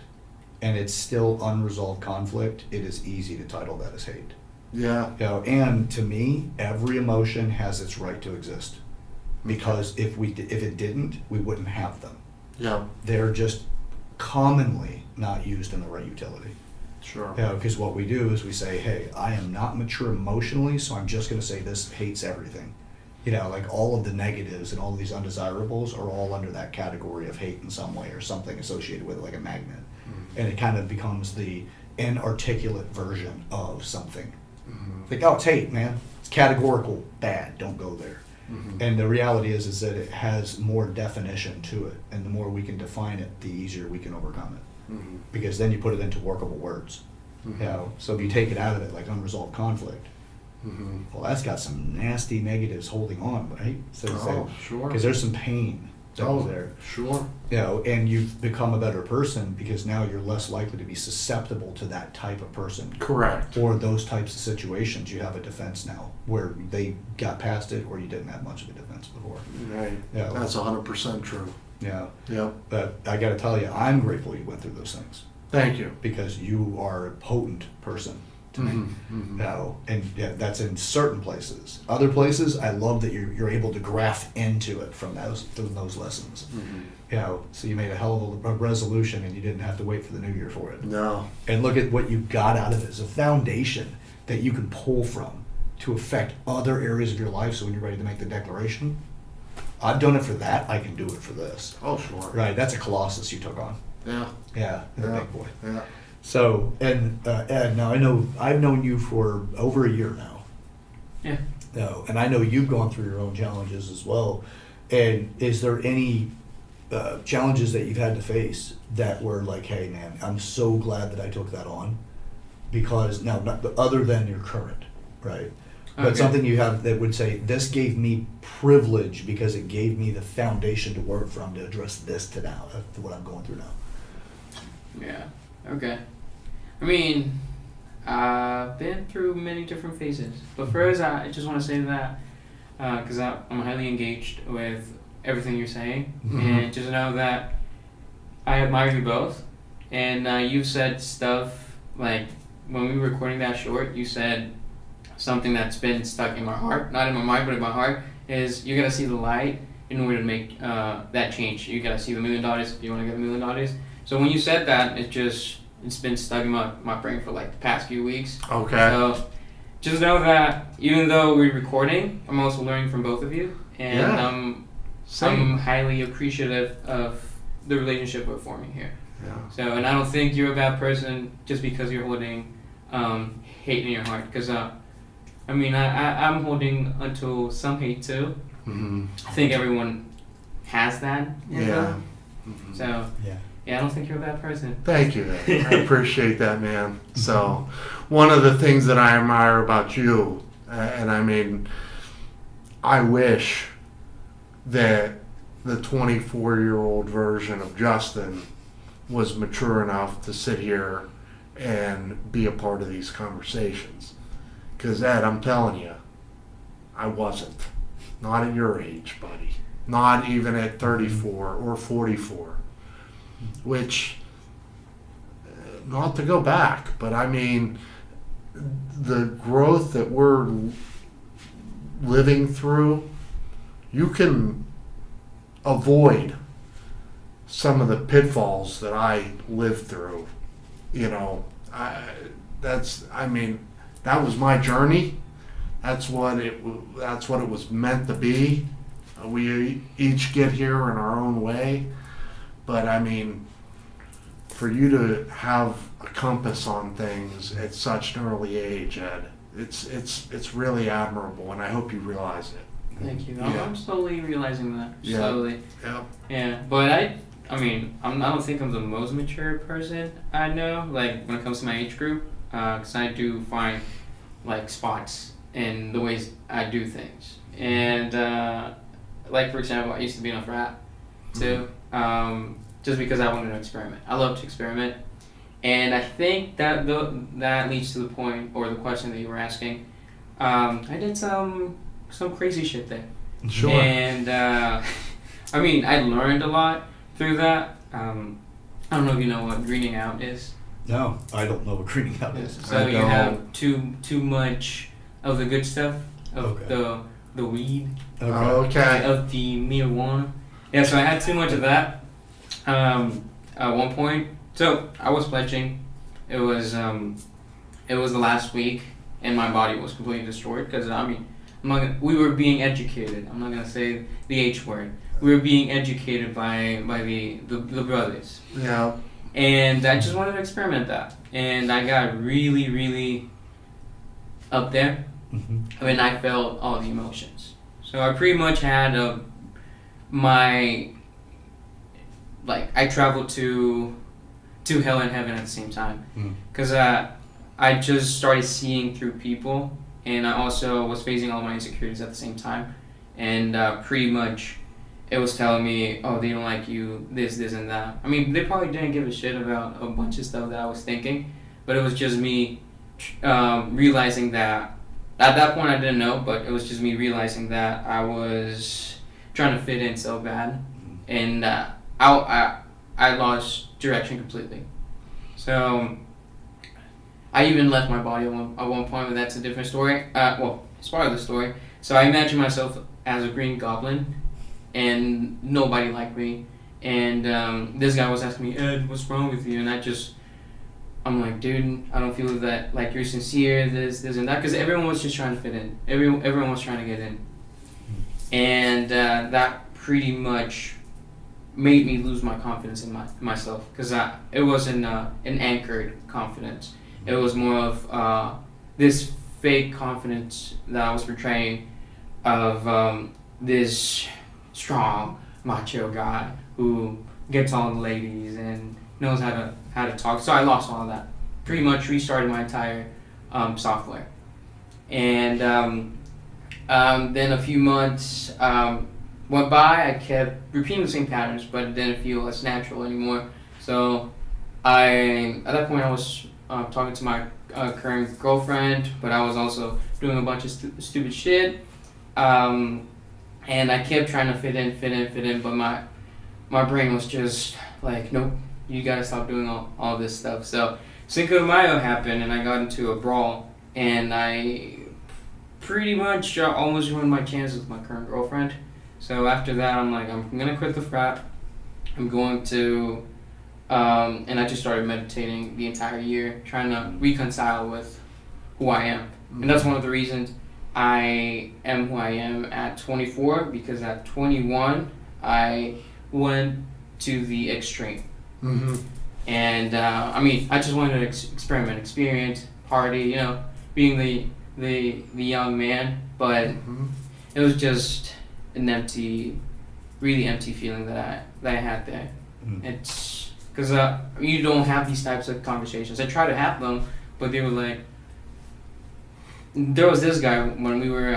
and it's still unresolved conflict, it is easy to title that as hate. Yeah. And to me, every emotion has its right to exist. Because if it didn't, we wouldn't have them. Yeah. They're just commonly not used in the right utility. Sure. Because what we do is we say, hey, I am not mature emotionally, so I'm just going to say this hates everything. Like all of the negatives and all of these undesirables are all under that category of hate in some way or something associated with it, like a magnet. And it kind of becomes the inarticulate version of something. Like, oh, it's hate, man. It's categorical bad. Don't go there. And the reality is that it has more definition to it. And the more we can define it, the easier we can overcome it. Because then you put it into workable words. So if you take it out of it, like unresolved conflict, well, that's got some nasty negatives holding on, right? So Sure. because there's some pain that was there. Sure. And you've become a better person because now you're less likely to be susceptible to that type of person. Correct. Or those types of situations. You have a defense now where they got past it or you didn't have much of a defense before. Right. Yeah. That's 100% true. Yeah. Yep. But I got to tell you, I'm grateful you went through those things Thank you. because you are a potent person to me. And that's in certain places. Other places, I love that you're able to graft into it from those lessons. So you made a hell of a resolution and you didn't have to wait for the new year for it. No. And look at what you got out of it as a foundation that you can pull from to affect other areas of your life. So when you're ready to make the declaration, I've done it for that, I can do it for this. Oh, sure. Right, that's a colossus you took on. Yeah. Yeah, the big boy. Yeah. So, and Ed, now I've known you for over a year now. Yeah. And I know you've gone through your own challenges as well. And is there any challenges that you've had to face that were like, hey man, I'm so glad that I took that on? Because now, other than your current, right? But Okay. something you have that would say, this gave me privilege because it gave me the foundation to work from to address this to now, to what I'm going through now. Yeah. Okay. I mean, I've been through many different phases. But first, I just want to say that because I'm highly engaged with everything you're saying, and just know that I admire you both. And you've said stuff like when we were recording that short, you said something that's been stuck in my heart, not in my mind, but in my heart. is you gotta see the light in order to make that change. You gotta see the $1 million if you want to get $1 million. So when you said that, it's been stuck in my brain for like the past few weeks. Okay. So just know that even though we're recording, I'm also learning from both of you, and Yeah. I'm highly appreciative of the relationship we're forming here. Yeah. So, and I don't think you're a bad person just because you're holding hate in your heart. Because I mean, I'm holding onto some hate too. Mm-hmm. I think everyone has that. In Yeah. them. Mhm. So yeah, I don't think you're a bad person. Thank you. I appreciate that, man. So, one of the things that I admire about you, and I mean, I wish that the 24-year-old version of Justin was mature enough to sit here and be a part of these conversations. Because, Ed, I'm telling you, I wasn't. Not at your age, buddy. Not even at 34 or 44. Which, not to go back, but I mean, the growth that we're living through, you can avoid some of the pitfalls that I lived through. You know, that was my journey. That's what it was meant to be. We each get here in our own way. But I mean, for you to have a compass on things at such an early age, Ed, it's really admirable, and I hope you realize it. Thank you. Yeah. I'm slowly realizing that. Yeah. Slowly. Yep. Yeah, but I mean, I don't think I'm the most mature person I know. Like when it comes to my age group, because I do find like spots in the ways I do things, and like for example, I used to be in a frat too. Just because I wanted to experiment. I love to experiment. And I think that that leads to the point, or the question that you were asking. I did some crazy shit there. Sure. And, I mean, I learned a lot through that. I don't know if you know what greening out is. No, I don't know what greening out is. So you have too much of the good stuff, of the weed, Okay. of the marijuana. Yeah, so I had too much of that. At one point, so I was pledging. It was the last week, and my body was completely destroyed because I mean, we were being educated. I'm not gonna say the H word. We were being educated by the brothers. Yeah. And I just wanted to experiment that, and I got really, really up there. Mm-hmm. And I felt all the emotions. So I pretty much had I traveled to hell and heaven at the same time, because I just started seeing through people, and I also was facing all my insecurities at the same time, and pretty much it was telling me, oh, they don't like you, this and that. I mean, they probably didn't give a shit about a bunch of stuff that I was thinking, but it was just me realizing that at that point I didn't know, but it was just me realizing that I was trying to fit in so bad, and I lost direction completely. So I even left my body at one point, but that's a different story. Well, it's part of the story. So I imagine myself as a green goblin, and nobody liked me. And this guy was asking me, Ed, what's wrong with you? And I'm like, dude, I don't feel that like you're sincere, this and that, because everyone was just trying to fit in. Everyone was trying to get in, and that pretty much made me lose my confidence in myself, because it wasn't an anchored confidence. It was more of this fake confidence that I was portraying of this strong macho guy who gets all the ladies and knows how to talk. So I lost all of that. Pretty much restarted my entire software, and then a few months went by. I kept repeating the same patterns, but it didn't feel as natural anymore. So at that point I was talking to my current girlfriend, but I was also doing a bunch of stupid shit, and I kept trying to fit in, but my brain was just like, nope, you gotta stop doing all this stuff. So Cinco de Mayo happened, and I got into a brawl, and I pretty much almost ruined my chances with my current girlfriend. So after that, I'm like, I'm gonna quit the frat. I'm going to, and I just started meditating the entire year, trying to reconcile with who I am. And that's one of the reasons I am who I am at 24, because at 21, I went to the extreme. Mm-hmm. And I mean, I just wanted to experiment, experience, party, you know, being the young man. But Mm-hmm. it was just an empty, really empty feeling that I had there. Mm. It's because you don't have these types of conversations. I try to have them, but they were like, there was this guy when we were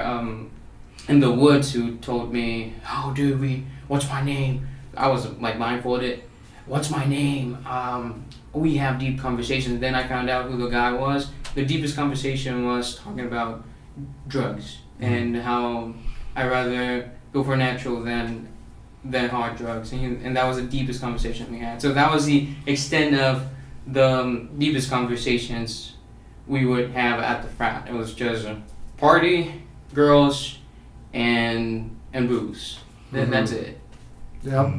in the woods who told me, "Oh, dude, what's my name?" I was like blindfolded. What's my name? We have deep conversations. Then I found out who the guy was. The deepest conversation was talking about drugs and how I rather go for natural than hard drugs, and that was the deepest conversation we had. So that was the extent of the deepest conversations we would have at the frat. It was just a party, girls, and booze. That's it. Yep.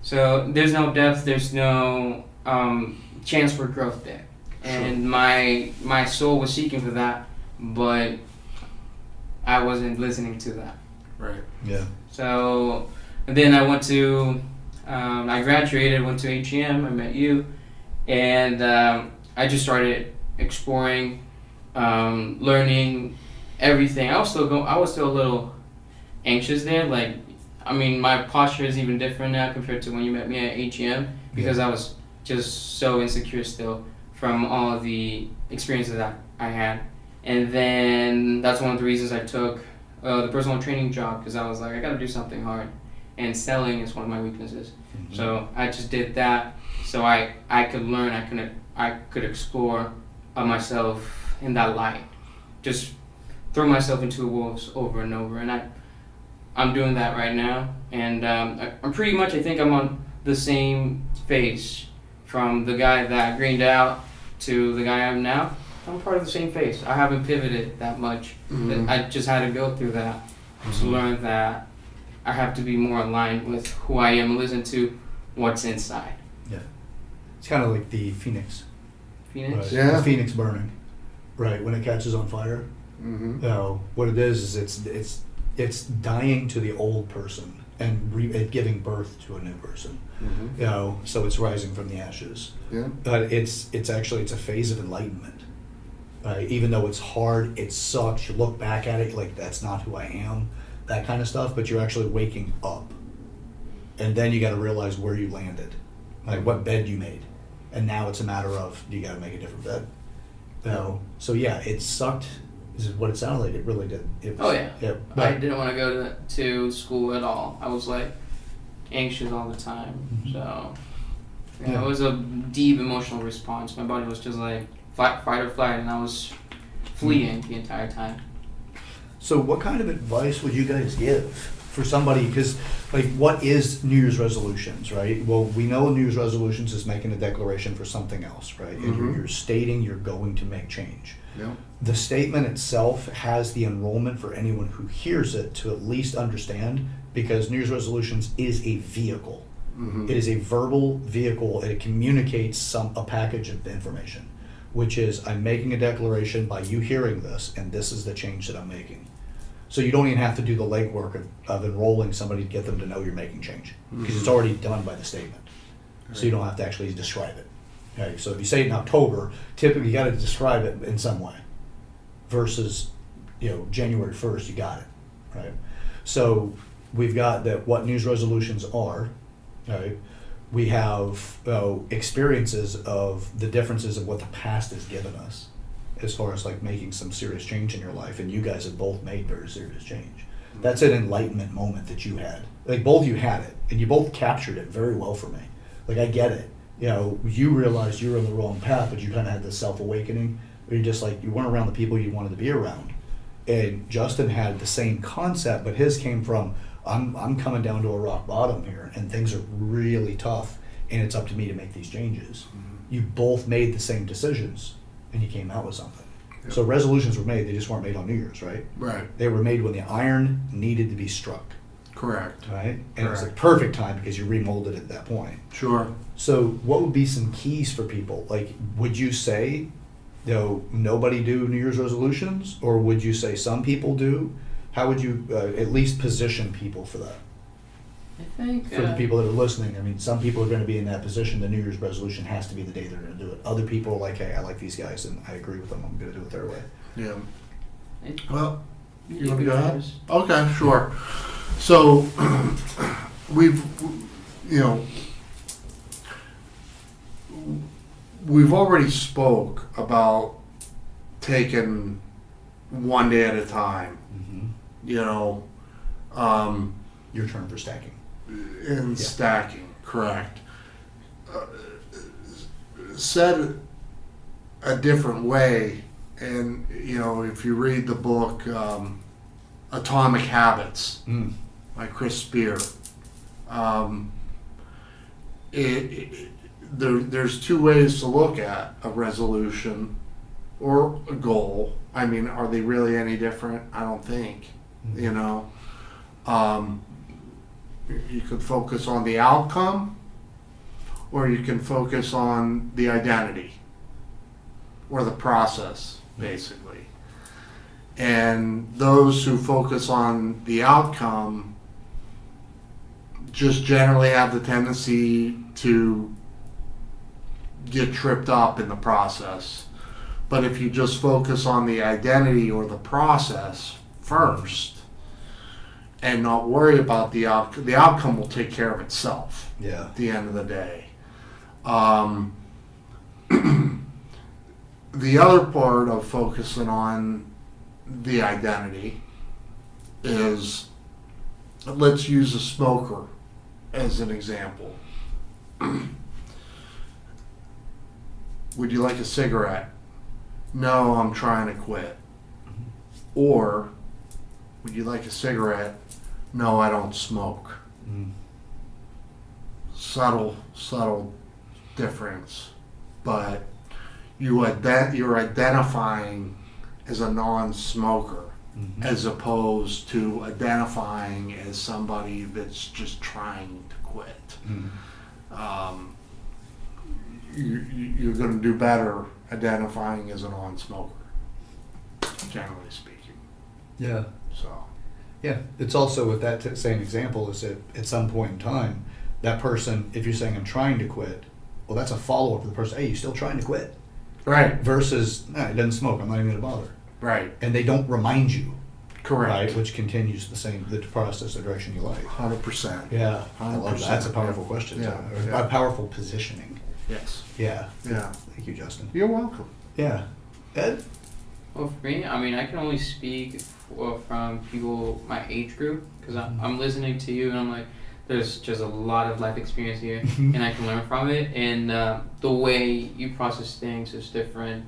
So there's no depth, there's no chance for growth there. And my soul was seeking for that, but I wasn't listening to that. Right. Yeah. So and then I went to, I graduated, went to HEM, I met you, and I just started exploring, learning everything. I was still a little anxious there, like, I mean, my posture is even different now compared to when you met me at HEM, because I was just so insecure still from all of the experiences that I had. And then that's one of the reasons I took the personal training job, because I was like, I gotta do something hard. And selling is one of my weaknesses. Mm-hmm. So I just did that so I could learn, I could explore myself in that light. Just throw myself into the wolves over and over. And I'm doing that right now, and I'm pretty much, I think I'm on the same phase from the guy that greened out to the guy I am now. I'm part of the same phase. I haven't pivoted that much. Mhm. I just had to go through that to learn that I have to be more aligned with who I am and listen to what's inside. Yeah. It's kind of like the phoenix. Phoenix? Right? Yeah. The phoenix burning. Right. When it catches on fire. Mm-hmm. What it is it's dying to the old person and giving birth to a new person. Mm-hmm. So it's rising from the ashes. Yeah. But it's a phase of enlightenment. Even though it's hard, it sucks. You look back at it like that's not who I am, that kind of stuff. But you're actually waking up, and then you got to realize where you landed, like what bed you made, and now it's a matter of you got to make a different bed. So yeah, it sucked. Is what it sounded like. It really did. It was, Oh yeah. I but, didn't want to go to school at all. I was like anxious all the time. Mhm. So Yeah. it was a deep emotional response. My body was just like fight or flight, and I was fleeing the entire time. So what kind of advice would you guys give for somebody, because like what is New Year's resolutions, right? Well, we know New Year's resolutions is making a declaration for something else, right? And Mhm. you're stating you're going to make change. Yeah. The statement itself has the enrollment for anyone who hears it to at least understand, because New Year's resolutions is a vehicle. Mm-hmm. It is a verbal vehicle. It communicates a package of information, which is I'm making a declaration by you hearing this, and this is the change that I'm making. So you don't even have to do the legwork of enrolling somebody to get them to know you're making change, because it's already done by the statement. So you don't have to actually describe it. Okay, so if you say it in October, typically you got to describe it in some way. Versus, January 1st, you got it, right? So we've got that what New Year's resolutions are, right? We have experiences of the differences of what the past has given us, as far as like making some serious change in your life, and you guys have both made very serious change. That's an enlightenment moment that you had. Like both of you had it, and you both captured it very well for me. Like I get it. You realized you were on the wrong path, but you kind of had this self-awakening. Where you just like you weren't around the people you wanted to be around. And Justin had the same concept, but his came from I'm coming down to a rock bottom here, and things are really tough, and it's up to me to make these changes. You both made the same decisions, and you came out with something. So resolutions were made, they just weren't made on New Year's, right? Right. They were made when the iron needed to be struck, Correct. right? And it was the Correct. perfect time because you remolded it at that point. Sure. So what would be some keys for people? Like, would you say, nobody do New Year's resolutions? Or would you say some people do? How would you at least position people for that? I think For the people that are listening, I mean, some people are going to be in that position. The New Year's resolution has to be the day they're going to do it. Other people are like, hey, I like these guys and I agree with them. I'm going to do it their way. Yeah. it- Well, you you want to could go ahead? choose. Okay, sure. So we've, you know, we've already spoke about taking one day at a time, you know, Your turn for stacking. in Yeah. stacking, correct. Said a different way, and you know, if you read the book Atomic Habits Mm. by Chris Spear, there's two ways to look at a resolution or a goal. I mean, are they really any different? I don't think. You know, you could focus on the outcome, or you can focus on the identity or the process, basically. And those who focus on the outcome just generally have the tendency to get tripped up in the process. But if you just focus on the identity or the process first and not worry about the outcome, the outcome will take care of itself Yeah. at the end of the day. The other part of focusing on the identity is, let's use a smoker as an example. Would you like a cigarette? No, I'm trying to quit. Or, would you like a cigarette? No, I don't smoke. Mm. Subtle difference, but you're identifying as a non-smoker, Mhm. as opposed to identifying as somebody that's just trying to quit. Mm. You're going to do better identifying as a non-smoker, generally speaking. Yeah. So, Yeah. It's also with that same example is that at some point in time, that person, if you're saying I'm trying to quit, well, that's a follow-up for the person. Hey, you still trying to quit? right, Versus, no, he doesn't smoke. I'm not even going to bother. right, And they don't remind you, correct, right? Which continues the process, the direction you like. 100%. Yeah, I love that. That's a 100%. powerful question. Yeah, Or yeah. a powerful positioning. Yes, Yeah. yeah. Thank you, Justin. You're welcome. Yeah. Ed? Well, for me, I mean, I can only speak from people my age group because I'm listening to you and I'm like, there's just a lot of life experience here and I can learn from it. And the way you process things is different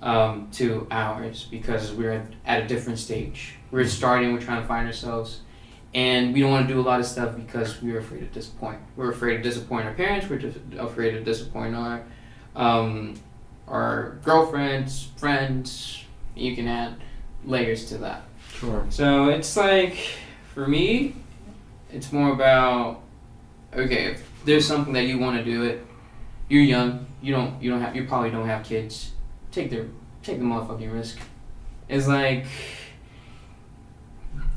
to ours because we're at a different stage. We're starting, we're trying to find ourselves. And we don't want to do a lot of stuff because we're afraid of disappoint. We're afraid of disappointing our parents. We're just afraid of disappointing our girlfriends, friends. You can add layers to that. Sure. So it's like, for me, it's more about, okay, if there's something that you want to do it, you're young, you probably don't have kids. Take the motherfucking risk. It's like,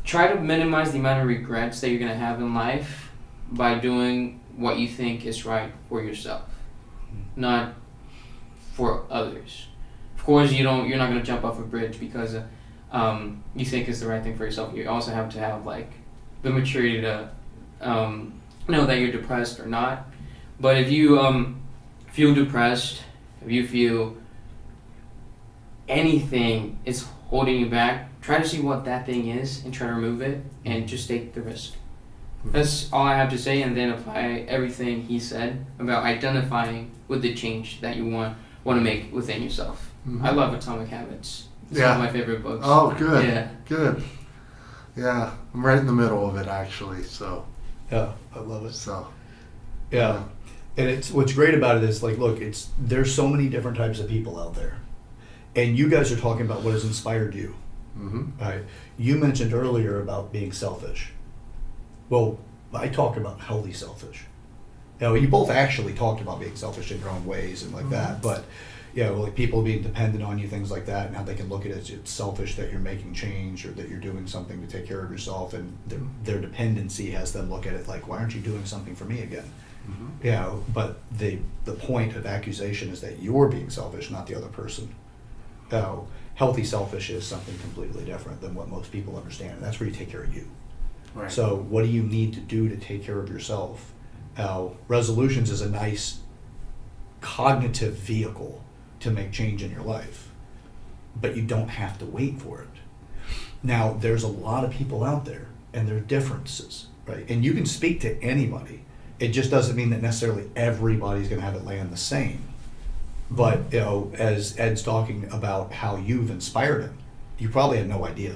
try to minimize the amount of regrets that you're gonna have in life by doing what you think is right for yourself, not for others. Of course, you're not gonna jump off a bridge because you think it's the right thing for yourself. You also have to have like the maturity to know that you're depressed or not. But if you feel depressed, if you feel anything is holding you back, try to see what that thing is and try to remove it and just take the risk. That's all I have to say, and then apply everything he said about identifying with the change that you want to make within yourself. Mhm. I love Atomic Habits. It's Yeah. one of my favorite books. Oh, good. Yeah. Good. Yeah, I'm right in the middle of it actually. So, Yeah, I love it. so Yeah. And it's what's great about it is like, look, there's so many different types of people out there. And you guys are talking about what has inspired you. Mm-hmm. Right. You mentioned earlier about being selfish. Well, I talk about healthy selfish. You both actually talked about being selfish in your own ways and like that, but like people being dependent on you, things like that, and how they can look at it as it's selfish that you're making change or that you're doing something to take care of yourself, and their dependency has them look at it like, why aren't you doing something for me again? Mm-hmm. But the point of accusation is that you're being selfish, not the other person. Healthy selfish is something completely different than what most people understand, and that's where you take care of you. Right. So what do you need to do to take care of yourself? Resolutions is a nice cognitive vehicle to make change in your life, but you don't have to wait for it. Now, there's a lot of people out there, and there are differences, right? And you can speak to anybody. It just doesn't mean that necessarily everybody's going to have it land the same. But as Ed's talking about how you've inspired him, you probably had no idea.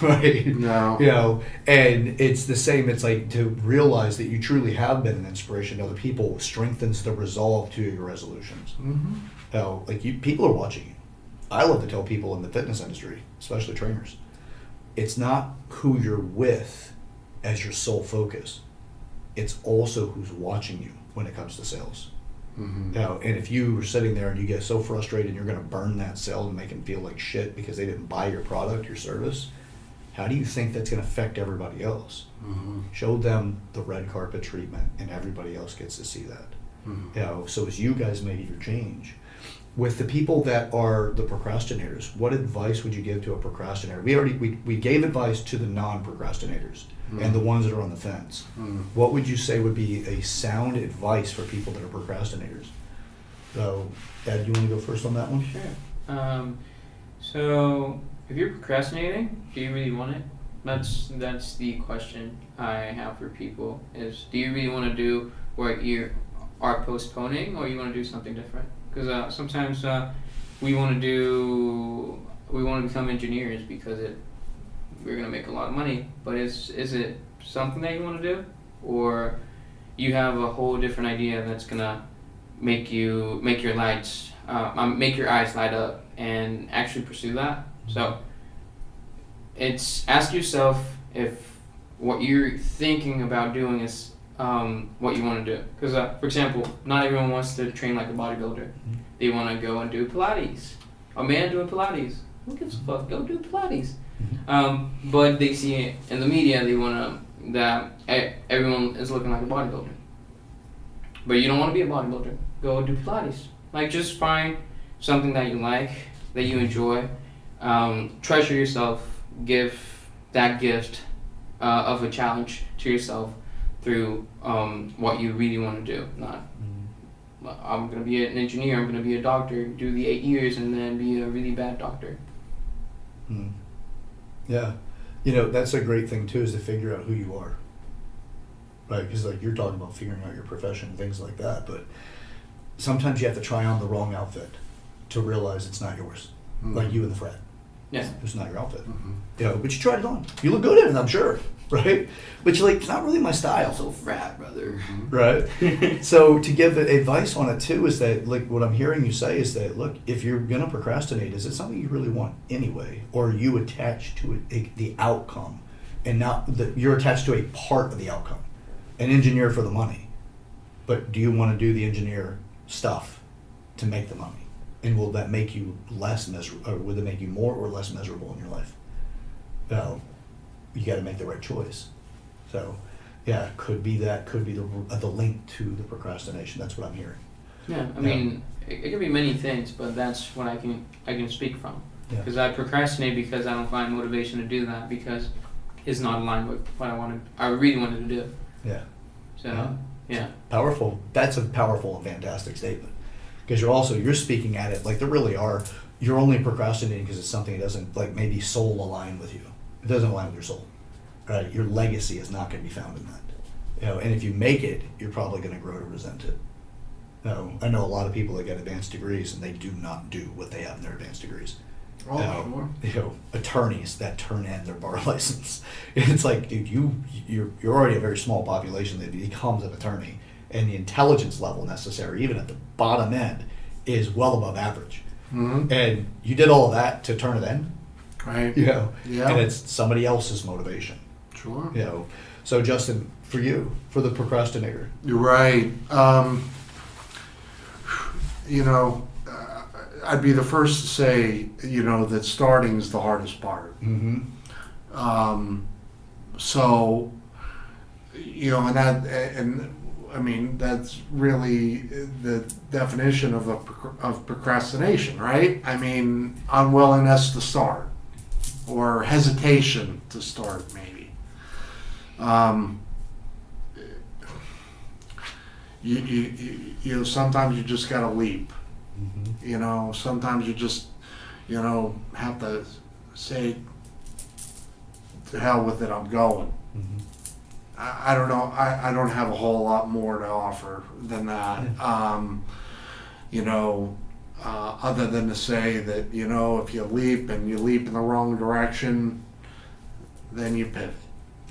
Right? No. And it's the same. It's like to realize that you truly have been an inspiration to other people strengthens the resolve to your resolutions. Mm-hmm. People are watching you. I love to tell people in the fitness industry, especially trainers, it's not who you're with as your sole focus. It's also who's watching you when it comes to sales. Mm-hmm. And if you are sitting there and you get so frustrated and you're going to burn that sale and make them feel like shit because they didn't buy your product, your service, how do you think that's going to affect everybody else? Mm-hmm. Show them the red carpet treatment, and everybody else gets to see that. Mm-hmm. So as you guys make your change, with the people that are the procrastinators, what advice would you give to a procrastinator? We gave advice to the non-procrastinators and the ones that are on the fence. What would you say would be a sound advice for people that are procrastinators? So, Ed, you want to go first on that one? Sure. So if you're procrastinating, do you really want it? That's the question I have for people is, do you really want to do what you are postponing, or you want to do something different? Because sometimes we want to become engineers because we're going to make a lot of money, but is it something that you want to do, or you have a whole different idea that's going to make your eyes light up and actually pursue that? So it's ask yourself if what you're thinking about doing is what you want to do. Because, for example, not everyone wants to train like a bodybuilder. They want to go and do Pilates. A man doing Pilates. Who gives a fuck? Go do Pilates. But they see it in the media. They want that everyone is looking like a bodybuilder. But you don't want to be a bodybuilder. Go do Pilates. Like, just find something that you like, that you enjoy. Treasure yourself. Give that gift of a challenge to yourself through what you really want to do. Not, I'm going to be an engineer, I'm going to be a doctor, do the 8 years, and then be a really bad doctor. Yeah. That's a great thing, too, is to figure out who you are. Right? Because, you're talking about figuring out your profession, things like that, but sometimes you have to try on the wrong outfit to realize it's not yours. Like you and the frat. Yeah. It's not your outfit. But you tried it on. You look good in it, I'm sure. Right? But you're like, it's not really my style. So frat, brother. Right? So to give advice on it too is that, like, what I'm hearing you say is that, look, if you're going to procrastinate, is it something you really want anyway? Or are you attached to the outcome and not you're attached to a part of the outcome? An engineer for the money. But do you want to do the engineer stuff to make the money? And will that make you less miserable, or will it make you more or less miserable in your life? You got to make the right choice. So, yeah, could be the link to the procrastination. That's what I'm hearing. Yeah, I mean, it can be many things, but that's what I can speak from. Because I procrastinate because I don't find motivation to do that because it's not aligned with what I really wanted to do. Yeah. So, yeah. Powerful. That's a powerful and fantastic statement. Because you're speaking at it like there really are. You're only procrastinating because it's something that doesn't, like, maybe soul align with you. It doesn't align with your soul, right? Your legacy is not going to be found in that. And if you make it, you're probably going to grow to resent it. I know a lot of people that get advanced degrees and they do not do what they have in their advanced degrees. Attorneys that turn in their bar license. It's like, dude, you're already a very small population that becomes an attorney, and the intelligence level necessary, even at the bottom end, is well above average. Mhm. And you did all of that to turn it in, Right. you know, Yeah. and it's somebody else's motivation, Sure. you know. So Justin, for you, for the procrastinator, You're right. You know, I'd be the first to say, you know, that starting is the hardest part. mm-hmm. So, you know, and I mean, that's really the definition of of procrastination, right? I mean, unwillingness to start or hesitation to start, maybe. Um, you know, sometimes you just gotta leap. Mm-hmm. You know, sometimes you just, you know, have to say, to hell with it, I'm going. Mm-hmm. I don't know. I don't have a whole lot more to offer than that. You know, other than to say that, you know, if you leap and you leap in the wrong direction, then you pivot.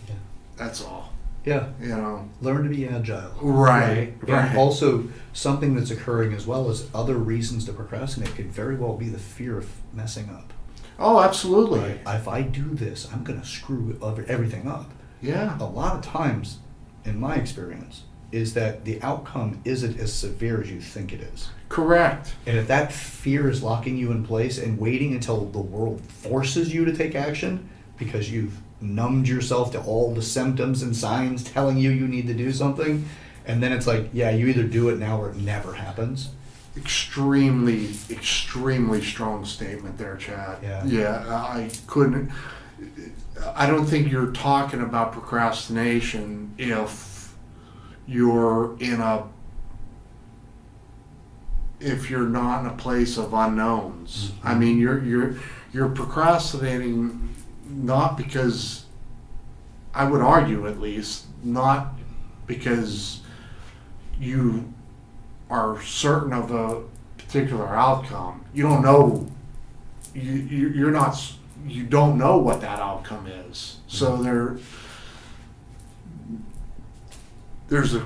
Yeah. That's all. Yeah, You know. learn to be agile. Right. And also, something that's occurring as well as other reasons to procrastinate could very well be the fear of messing up. Oh, absolutely. Right? If I do this, I'm going to screw everything up. Yeah. A lot of times, in my experience, is that the outcome isn't as severe as you think it is. Correct. And if that fear is locking you in place and waiting until the world forces you to take action because you've numbed yourself to all the symptoms and signs telling you need to do something, and then it's like, yeah, you either do it now or it never happens. Extremely strong statement there, Chad. Yeah. Yeah, I couldn't. I don't think you're talking about procrastination if you're if you're not in a place of unknowns. Mm-hmm. I mean, you're procrastinating not because, I would argue at least, not because you are certain of a particular outcome. You don't know. You're not. You don't know what that outcome is. So there's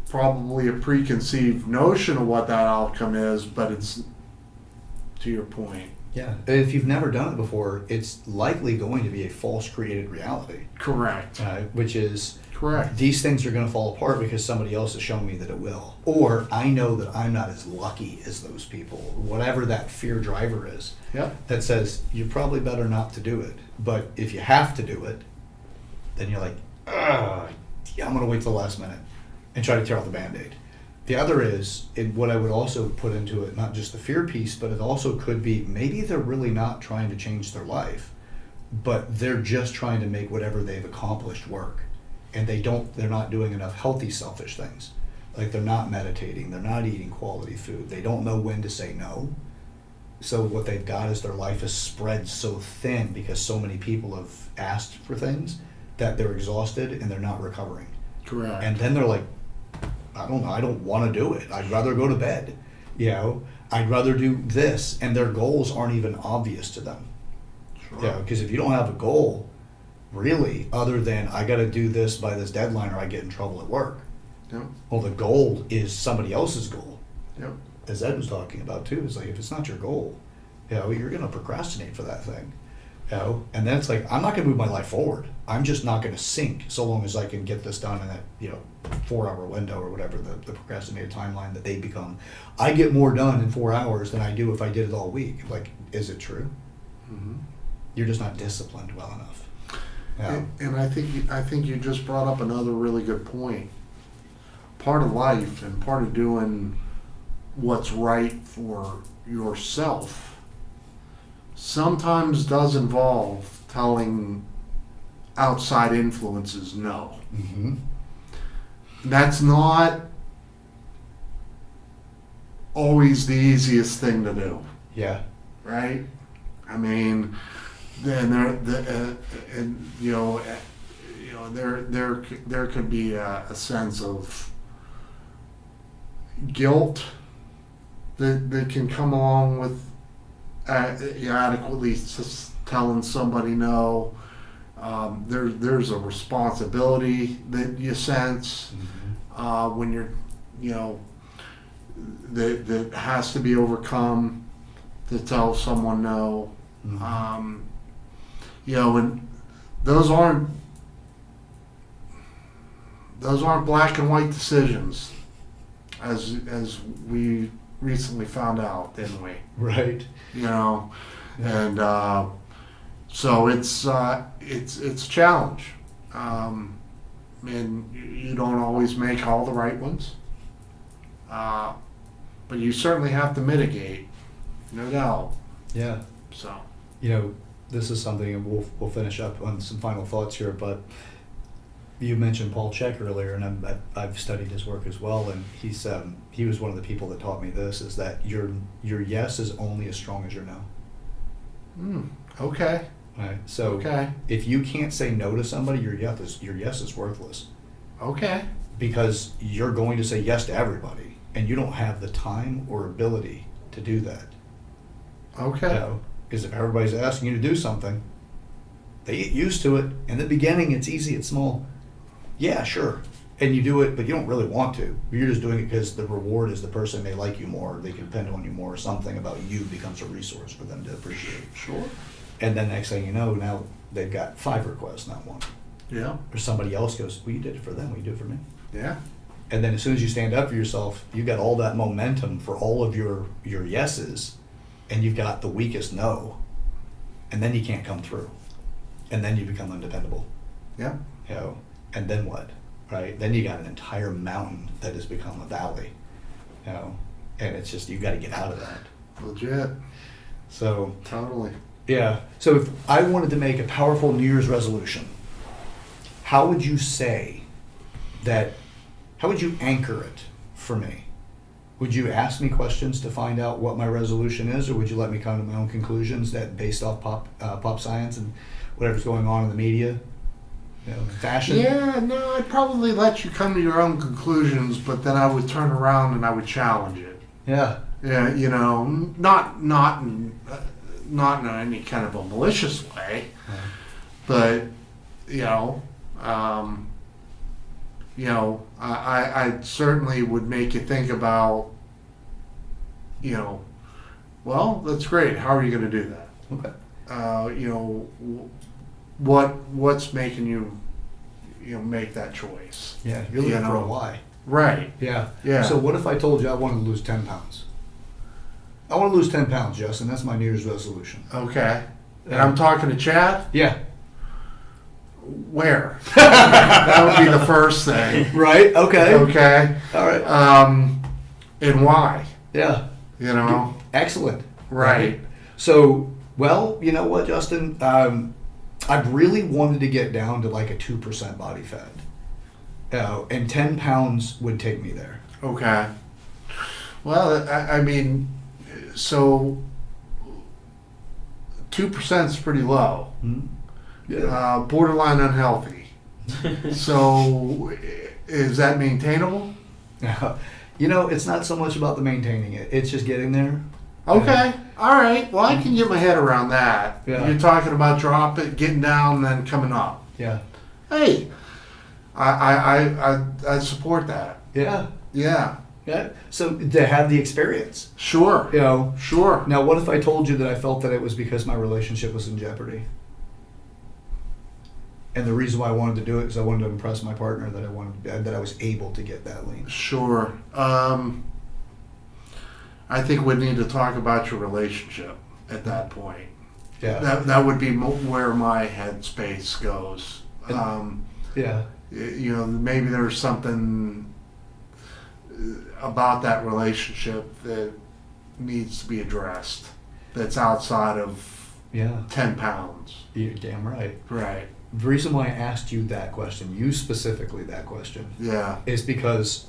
probably a preconceived notion of what that outcome is, but it's, to your point. Yeah. If you've never done it before, it's likely going to be a false created reality. Correct. Which is, Correct. these things are going to fall apart because somebody else has shown me that it will. Or I know that I'm not as lucky as those people. Whatever that fear driver is. Yep. That says you're probably better not to do it. But if you have to do it, then you're like, yeah, I'm going to wait till the last minute and try to tear off the Band-Aid. The other is, and what I would also put into it, not just the fear piece, but it also could be maybe they're really not trying to change their life, but they're just trying to make whatever they've accomplished work. And they're not doing enough healthy, selfish things. Like they're not meditating, they're not eating quality food, they don't know when to say no. So what they've got is their life is spread so thin because so many people have asked for things that they're exhausted and they're not recovering. Correct. And then they're like, I don't know, I don't want to do it. I'd rather go to bed. You know, I'd rather do this. And their goals aren't even obvious to them. Sure. Yeah, because if you don't have a goal, really, other than I got to do this by this deadline or I get in trouble at work. Yep. Well, the goal is somebody else's goal. Yep. As Ed was talking about too, it's like if it's not your goal, you know, you're going to procrastinate for that thing. You know, and then it's like I'm not going to move my life forward. I'm just not going to sink so long as I can get this done in that 4-hour window or whatever the procrastinated timeline that they become. I get more done in 4 hours than I do if I did it all week. Like, is it true? Mm-hmm. You're just not disciplined well enough. Yeah. And I think you just brought up another really good point. Part of life and part of doing what's right for yourself sometimes does involve telling outside influences no. Mm-hmm. That's not always the easiest thing to do, Yeah. right? I mean, then there could be a sense of guilt that can come along with adequately telling somebody no. There's a responsibility that you sense when you're, that has to be overcome to tell someone no. Mhm. And those aren't black and white decisions, as we recently found out, didn't we? Right. And so it's a challenge, and you don't always make all the right ones, but you certainly have to mitigate, no doubt. Yeah. So This is something, and we'll finish up on some final thoughts here, but you mentioned Paul Check earlier, and I've studied his work as well, and he was one of the people that taught me this, is that your yes is only as strong as your no. Okay. Right. So Okay. if you can't say no to somebody, your yes is worthless, Okay. because you're going to say yes to everybody, and you don't have the time or ability to do that. Okay. Because if everybody's asking you to do something, they get used to it. In the beginning, it's easy, it's small. Yeah, sure. And you do it, but you don't really want to. You're just doing it because the reward is the person may like you more, they can depend on you more, or something about you becomes a resource for them to appreciate. Sure. And then next thing you know, now they've got 5 requests, not 1. Yeah. Or somebody else goes, well, you did it for them, will you do it for me? Yeah. And then as soon as you stand up for yourself, you got all that momentum for all of your yeses, and you've got the weakest no. And then you can't come through. And then you become undependable. Yeah. And then what? Right? Then you got an entire mountain that has become a valley. And it's just, you've got to get out of that. Legit. So, Totally. yeah. So if I wanted to make a powerful New Year's resolution, how would you say that, how would you anchor it for me? Would you ask me questions to find out what my resolution is, or would you let me come to my own conclusions that based off pop science and whatever's going on in the media, fashion? Yeah, no, I'd probably let you come to your own conclusions, but then I would turn around and I would challenge it. Yeah. Yeah, not in any kind of a malicious way, but I certainly would make you think about, well, that's great. How are you going to do that? Okay. What's making you, make that choice? Yeah, you're looking for a why. Right. Yeah. Yeah. So what if I told you I wanted to lose 10 pounds? I want to lose 10 pounds, Justin. That's my New Year's resolution. Okay. And I'm talking to Chad? Yeah. Where? That would be the first thing. Right? Okay. Okay. All right. And why? Yeah. Excellent. Right. So, well, you know what, Justin? I've really wanted to get down to like a 2% body fat. And 10 pounds would take me there. Okay. Well, I mean, so 2% is pretty low. Hmm? Yeah. Borderline unhealthy. So is that maintainable? It's not so much about the maintaining it. It's just getting there. Okay. All right. Well, I can get my head around that. Yeah. You're talking about getting down, then coming up. Yeah. Hey, I support that. Yeah. Yeah. Yeah. So to have the experience. Sure. Sure. Now, what if I told you that I felt that it was because my relationship was in jeopardy? And the reason why I wanted to do it is I wanted to impress my partner that I was able to get that lean. Sure. I think we need to talk about your relationship at that point. Yeah. That would be where my headspace goes. Yeah. Maybe there's something about that relationship that needs to be addressed that's outside of 10 pounds. You're damn right. Right. The reason why I asked you that question, you specifically that question, is because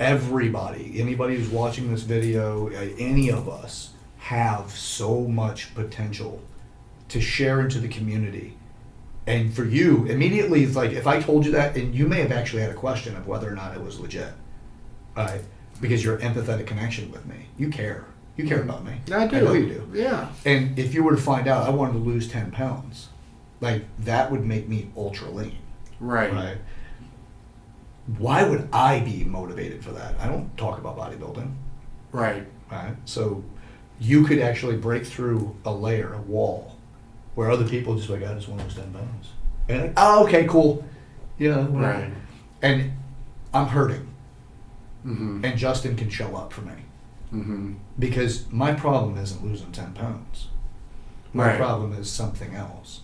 anybody who's watching this video, any of us have so much potential to share into the community. And for you, immediately, it's like if I told you that, and you may have actually had a question of whether or not it was legit, right? Because your empathetic connection with me, you care. You care about me. I do. I know you do. Yeah. And if you were to find out I wanted to lose 10 pounds, like that would make me ultra lean. Right. Why would I be motivated for that? I don't talk about bodybuilding. Right. Right. So you could actually break through a layer, a wall, where other people just like, I just want to lose 10 pounds. And like, oh, okay, cool. Whatever. Right. And I'm hurting. Mm-hmm. And Justin can show up for me. Mm-hmm. Because my problem isn't losing 10 pounds. My Right. problem is something else.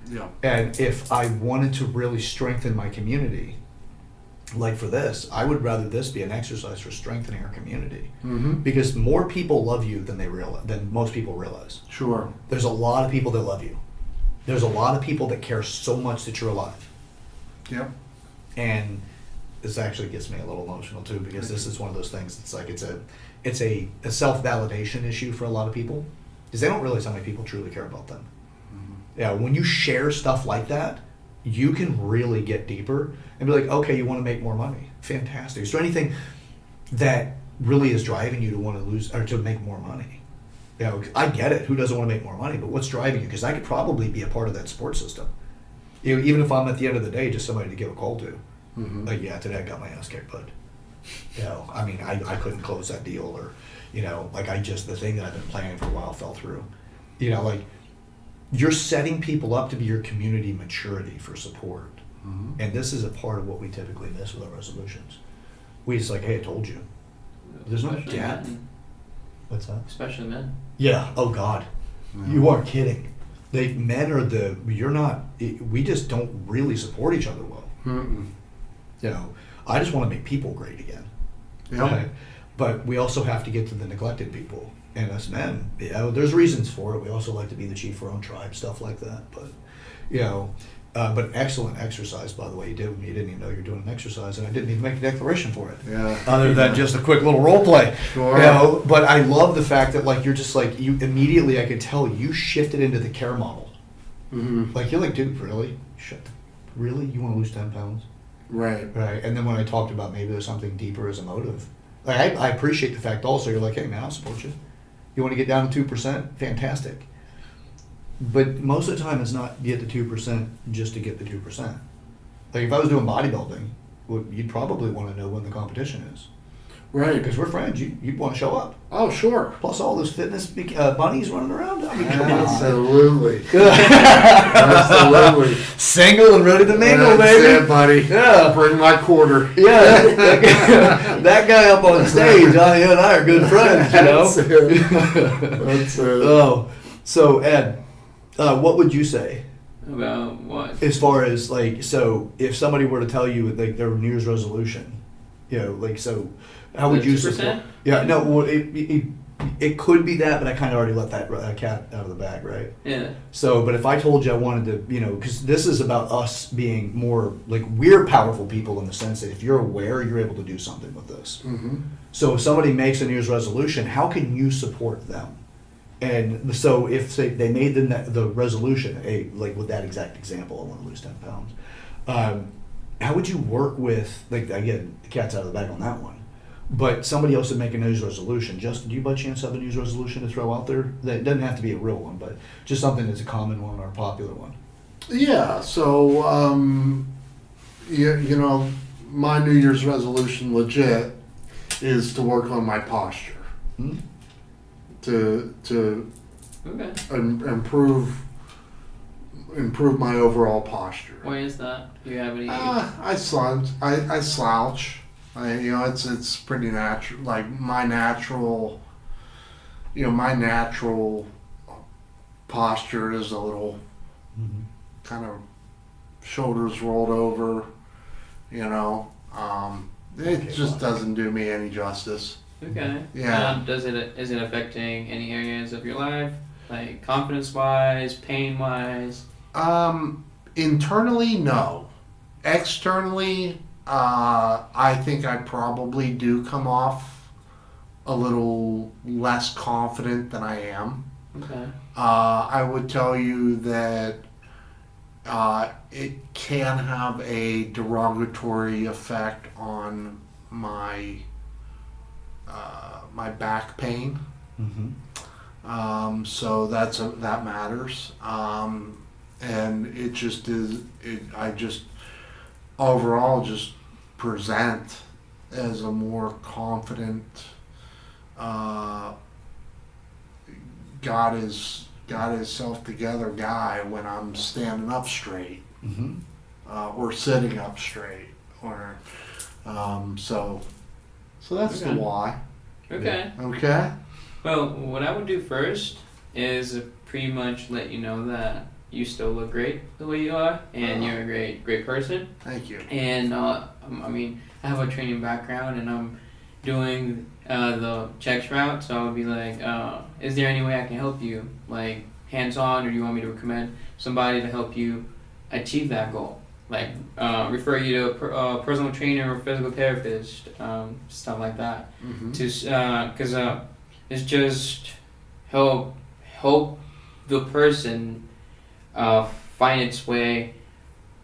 Yeah. And if I wanted to really strengthen my community, like for this, I would rather this be an exercise for strengthening our community. Mm-hmm. Because more people love you than most people realize. Sure. There's a lot of people that love you. There's a lot of people that care so much that you're alive. Yep. And this actually gets me a little emotional too, because this is one of those things. It's like it's a self-validation issue for a lot of people, because they don't realize how many people truly care about them. Yeah, when you share stuff like that, you can really get deeper and be like, okay, you want to make more money. Fantastic. Is there anything that really is driving you to want to lose or to make more money? I get it. Who doesn't want to make more money? But what's driving you? Because I could probably be a part of that support system. Even if I'm at the end of the day just somebody to give a call to. Mm-hmm. Like, yeah, today I got my ass kicked, bud. I mean, I couldn't close that deal, or, the thing that I've been planning for a while fell through. You're setting people up to be your community maturity for support. Mm-hmm. And this is a part of what we typically miss with our resolutions. We just like, hey, I told you. There's no Especially depth. men. What's that? Especially men. Yeah. Oh God. Yeah. You are kidding. Men are we just don't really support each other well. Mm-mm. I just want to make people great again. Yeah. Okay? But we also have to get to the neglected people. And us men, there's reasons for it. We also like to be the chief for our own tribe, stuff like that. But, but excellent exercise, by the way. You didn't even know you're doing an exercise, and I didn't even make a declaration for it. Yeah. Other than just a quick little role play. Sure. But I love the fact that you're just you immediately, I could tell you shifted into the care model. Mm-hmm. You're like, dude, really? Really? You want to lose 10 pounds? Right. Right. And then when I talked about maybe there's something deeper as a motive, I appreciate the fact also you're like, hey man, I'll support you. You want to get down to 2%? Fantastic. But most of the time it's not get the 2% just to get the 2%. If I was doing bodybuilding, you'd probably want to know when the competition is. Right. Because we're friends, you'd want to show up. Oh, sure. Plus all those fitness bunnies running around. I mean, come on. Absolutely. Absolutely. Single and ready to mingle, That's baby. it, buddy. Yeah. Bring my quarter. Yeah, that guy up on stage, he and I are good friends, That's it. That's it. Oh, so Ed, what would you say About what? as far as so if somebody were to tell you their New Year's resolution, so how would The you 2%? support? Yeah, no, well, it could be that, but I kind of already let that cat out of the bag, right? Yeah. So, but if I told you I wanted to, because this is about us being more we're powerful people in the sense that if you're aware, you're able to do something with this. Mm-hmm. So if somebody makes a New Year's resolution, how can you support them? And so if say they made the resolution, with that exact example, I want to lose 10 pounds. How would you work with, again, the cat's out of the bag on that one. But somebody else would make a New Year's resolution. Justin, do you by chance have a New Year's resolution to throw out there? That doesn't have to be a real one, but just something that's a common one or a popular one. Yeah. So, my New Year's resolution, legit, is to work on my posture. Hmm? To Okay. improve my overall posture. Why is that? Do you have any? I slouch. I slouch. It's pretty natural. My natural posture is a little kind of shoulders rolled over. It just doesn't do me any justice. Okay. Yeah. Is it affecting any areas of your life, like confidence-wise, pain-wise? Internally, no. Externally, I think I probably do come off a little less confident than I am. Okay. I would tell you that it can have a derogatory effect on my back pain. Mm-hmm. So that matters. And it just is. I just overall just present as a more confident, got himself together guy when I'm standing up straight, Mm-hmm. or sitting up straight, or so that's the Okay. why. Okay. Okay. Well, what I would do first is pretty much let you know that you still look great the way you are, and you're a great person. Thank you. And I mean, I have a training background, and I'm doing the checks route. So I would be like, is there any way I can help you, like hands on, or do you want me to recommend somebody to help you achieve that goal? Like refer you to a personal trainer or physical therapist, stuff like that. Mm-hmm. Because it's just help the person find its way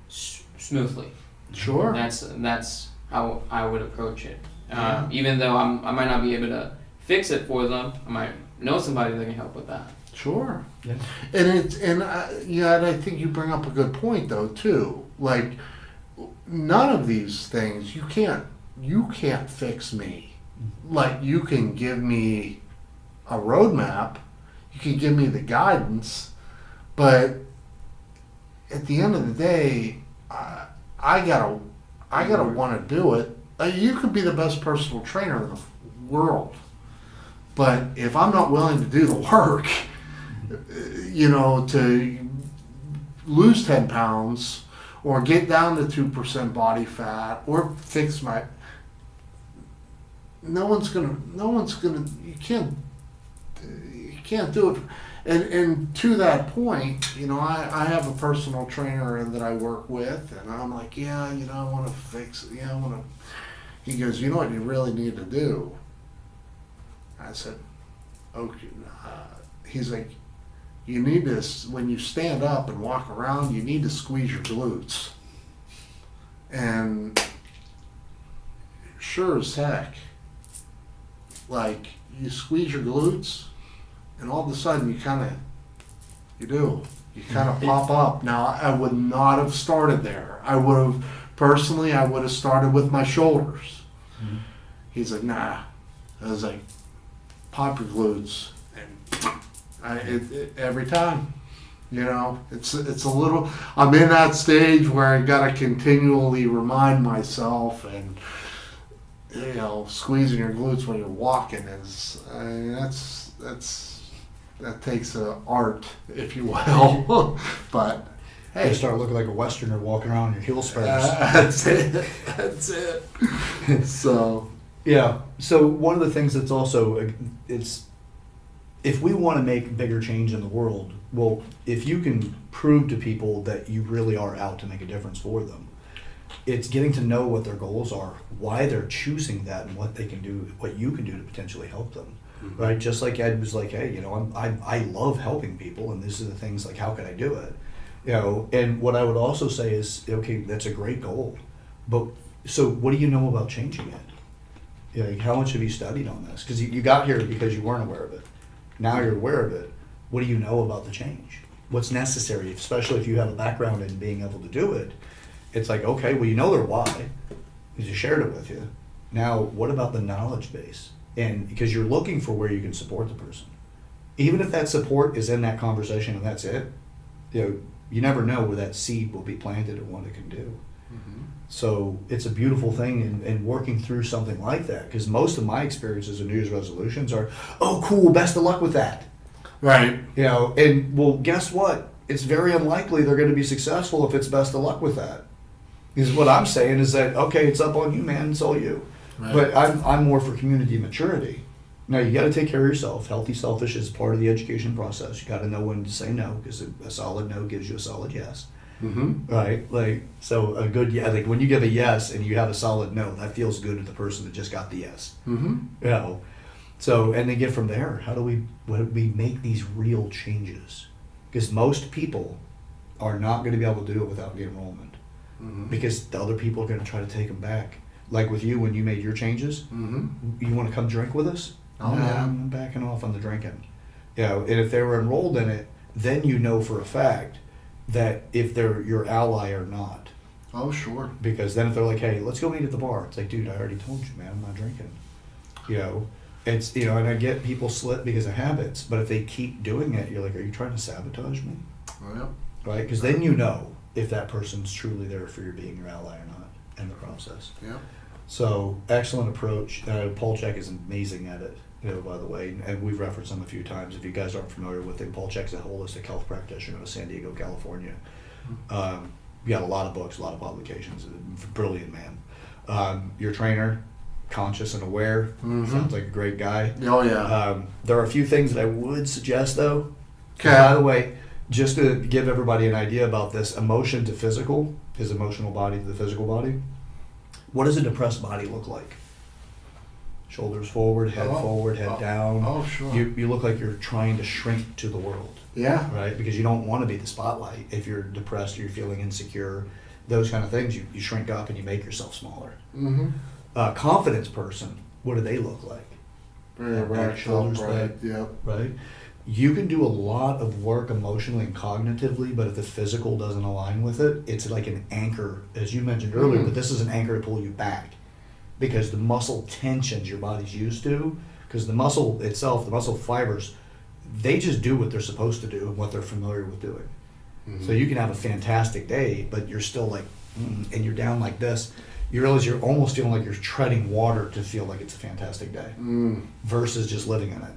smoothly. Sure. That's how I would approach it. Yeah. Even though I might not be able to fix it for them, I might know somebody that can help with that. Sure. Yeah. And I think you bring up a good point though too. Like, none of these things you can't fix me. Like, you can give me a roadmap, you can give me the guidance, but at the end of the day, I gotta want to do it. You could be the best personal trainer in the world, but if I'm not willing to do the work, to lose 10 pounds or get down to 2% body fat or fix my, no one's gonna, you can't do it. And to that point, I have a personal trainer that I work with, and I'm like, I want to fix it. He goes, you know what you really need to do? I said, okay. He's like, you need to, when you stand up and walk around, you need to squeeze your glutes. And sure as heck, like, you squeeze your glutes, and all of a sudden you kind of pop up. Now, I would not have started there. I would have started with my shoulders. Mm-hmm. He's like, nah. I was like, pop your glutes. And every time, it's a little, I'm in that stage where I got to continually remind myself, and, squeezing your glutes when you're walking that takes an art, if you will. But You hey, start looking like a Westerner walking around in your heel spurs. that's it. So Yeah. So one of the things that's also, it's, if we want to make bigger change in the world, well, if you can prove to people that you really are out to make a difference for them, it's getting to know what their goals are, why they're choosing that, and what they can do, what you can do to potentially help them. Mm-hmm. Right? Just like Ed was like, hey, I love helping people, and these are the things, like, how can I do it? And what I would also say is, okay, that's a great goal, but so what do you know about changing it? How much have you studied on this? Because you got here because you weren't aware of it. Now you're aware of it. What do you know about the change? What's necessary, especially if you have a background in being able to do it? It's like, okay, well, you know their why, because you shared it with you. Now, what about the knowledge base? And because you're looking for where you can support the person. Even if that support is in that conversation and that's it, you never know where that seed will be planted and what it can do. mm-hmm. So it's a beautiful thing in working through something like that, because most of my experiences in New Year's resolutions are, oh, cool, best of luck with that. Right. And well, guess what? It's very unlikely they're going to be successful if it's best of luck with that. Because what I'm saying is that, okay, it's up on you, man, it's all you. Right. But I'm more for community maturity. Now, you got to take care of yourself. Healthy selfish is part of the education process. You got to know when to say no, because a solid no gives you a solid yes. Mm-hmm. Right? Like, so a good yes, like when you give a yes and you have a solid no, that feels good to the person that just got the yes. Mm-hmm. So, and then get from there. How do we make these real changes? Because most people are not going to be able to do it without the enrollment. Mm-hmm. Because the other people are going to try to take them back. Like with you, when you made your changes, Mm-hmm. you want to come drink with us? Oh, No, yeah. I'm backing off on the drinking. And if they were enrolled in it, then you know for a fact that if they're your ally or not. Oh, sure. Because then if they're like, hey, let's go meet at the bar, it's like, dude, I already told you, man, I'm not drinking. It's, you know, and I get people slip because of habits, but if they keep doing it, you're like, are you trying to sabotage me? Yep. Right? Because then you know if that person's truly there for your being your ally or not in the process. Yep. So excellent approach. Paul Chek is amazing at it, you know, by the way, and we've referenced him a few times. If you guys aren't familiar with him, Paul Chek's a holistic health practitioner out of San Diego, California. You got a lot of books, a lot of publications. Brilliant man. Your trainer, conscious and aware. Sounds like a great guy. Oh yeah. There are a few things that I would suggest though. Okay. By the way, just to give everybody an idea about this, emotion to physical is emotional body to the physical body. What does a depressed body look like? Shoulders forward, head forward, head down. Oh, sure. You look like you're trying to shrink to the world, Yeah. right? Because you don't want to be the spotlight. If you're depressed or you're feeling insecure, those kind of things, you shrink up and you make yourself smaller. Confidence person, what do they look like? Very Back, erect, shoulders upright. back. Yep. Right? You can do a lot of work emotionally and cognitively, but if the physical doesn't align with it, it's like an anchor, as you mentioned earlier, but this is an anchor to pull you back. Because the muscle tensions your body's used to, because the muscle itself, the muscle fibers, they just do what they're supposed to do and what they're familiar with doing. So you can have a fantastic day, but you're still like, and you're down like this. You realize you're almost feeling like you're treading water to feel like it's a fantastic day versus just living in it.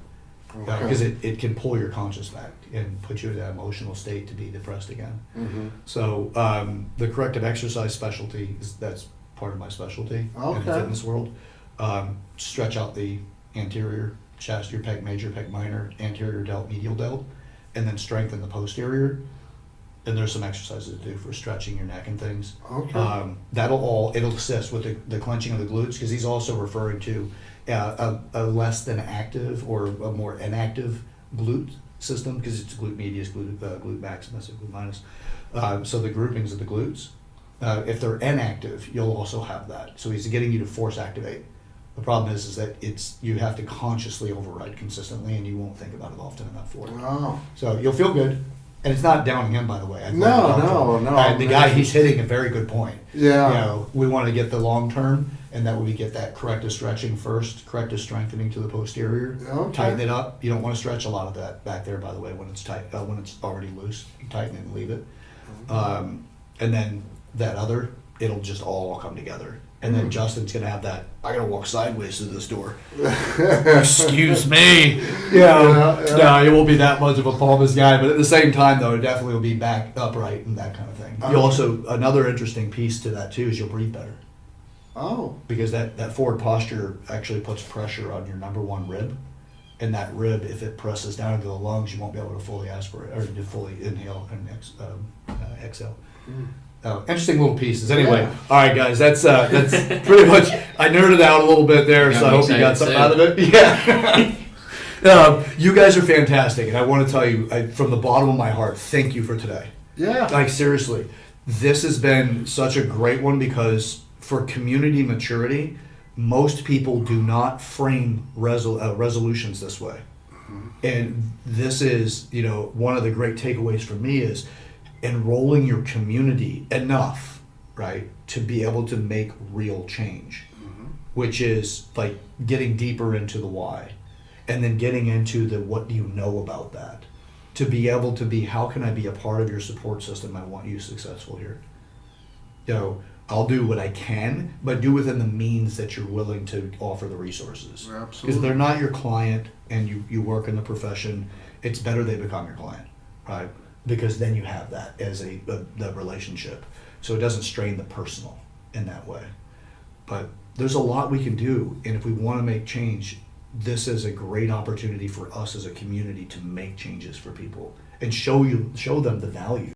Okay. Because it can pull your conscious back and put you in that emotional state to be depressed again. So the corrective exercise specialty, that's part of my specialty in the fitness world. Stretch out the anterior chest, your pec major, pec minor, anterior delt, medial delt, and then strengthen the posterior. And there's some exercises to do for stretching your neck and things. Okay. It'll assist with the clenching of the glutes, because he's also referring to a less than active or a more inactive glute system, because it's glute medius, glute maximus, and glute minus. So the groupings of the glutes, if they're inactive, you'll also have that. So he's getting you to force activate. The problem is that you have to consciously override consistently, and you won't think about it often enough for it. Oh. So you'll feel good. And it's not downing him, by the way. No. The guy, he's hitting a very good point. Yeah. You know, we want to get the long term, and that way we get that corrective stretching first, corrective strengthening to the posterior. Okay. Tighten it up. You don't want to stretch a lot of that back there, by the way, when it's tight, when it's already loose. You tighten it and leave it. And then that other, it'll just all come together. And then Justin's gonna have that. I gotta walk sideways to this door. Excuse me. No, it won't be that much of a pompous guy, but at the same time, though, it definitely will be back upright and that kind of thing. You also, another interesting piece to that too is you'll breathe better, Oh. because that forward posture actually puts pressure on your number one rib, and that rib, if it presses down into the lungs, you won't be able to fully aspirate or to fully inhale and exhale. Interesting little pieces. Anyway, all right, guys, that's pretty much. I nerded out a little bit there, so I hope you got something out of it. Yeah. You guys are fantastic, and I want to tell you from the bottom of my heart, thank you for today. Yeah. Like seriously, this has been such a great one, because for community maturity, most people do not frame resolutions this way, and this is, you know, one of the great takeaways for me is enrolling your community enough, right, to be able to make real change, which is like getting deeper into the why, and then getting into the what do you know about that, to be able to be, how can I be a part of your support system? I want you successful here. You know, I'll do what I can, but do within the means that you're willing to offer the resources. Absolutely. Because they're not your client, and you work in the profession, it's better they become your client, right? Because then you have that as the relationship. So it doesn't strain the personal in that way. But there's a lot we can do, and if we want to make change, this is a great opportunity for us as a community to make changes for people and show them the value.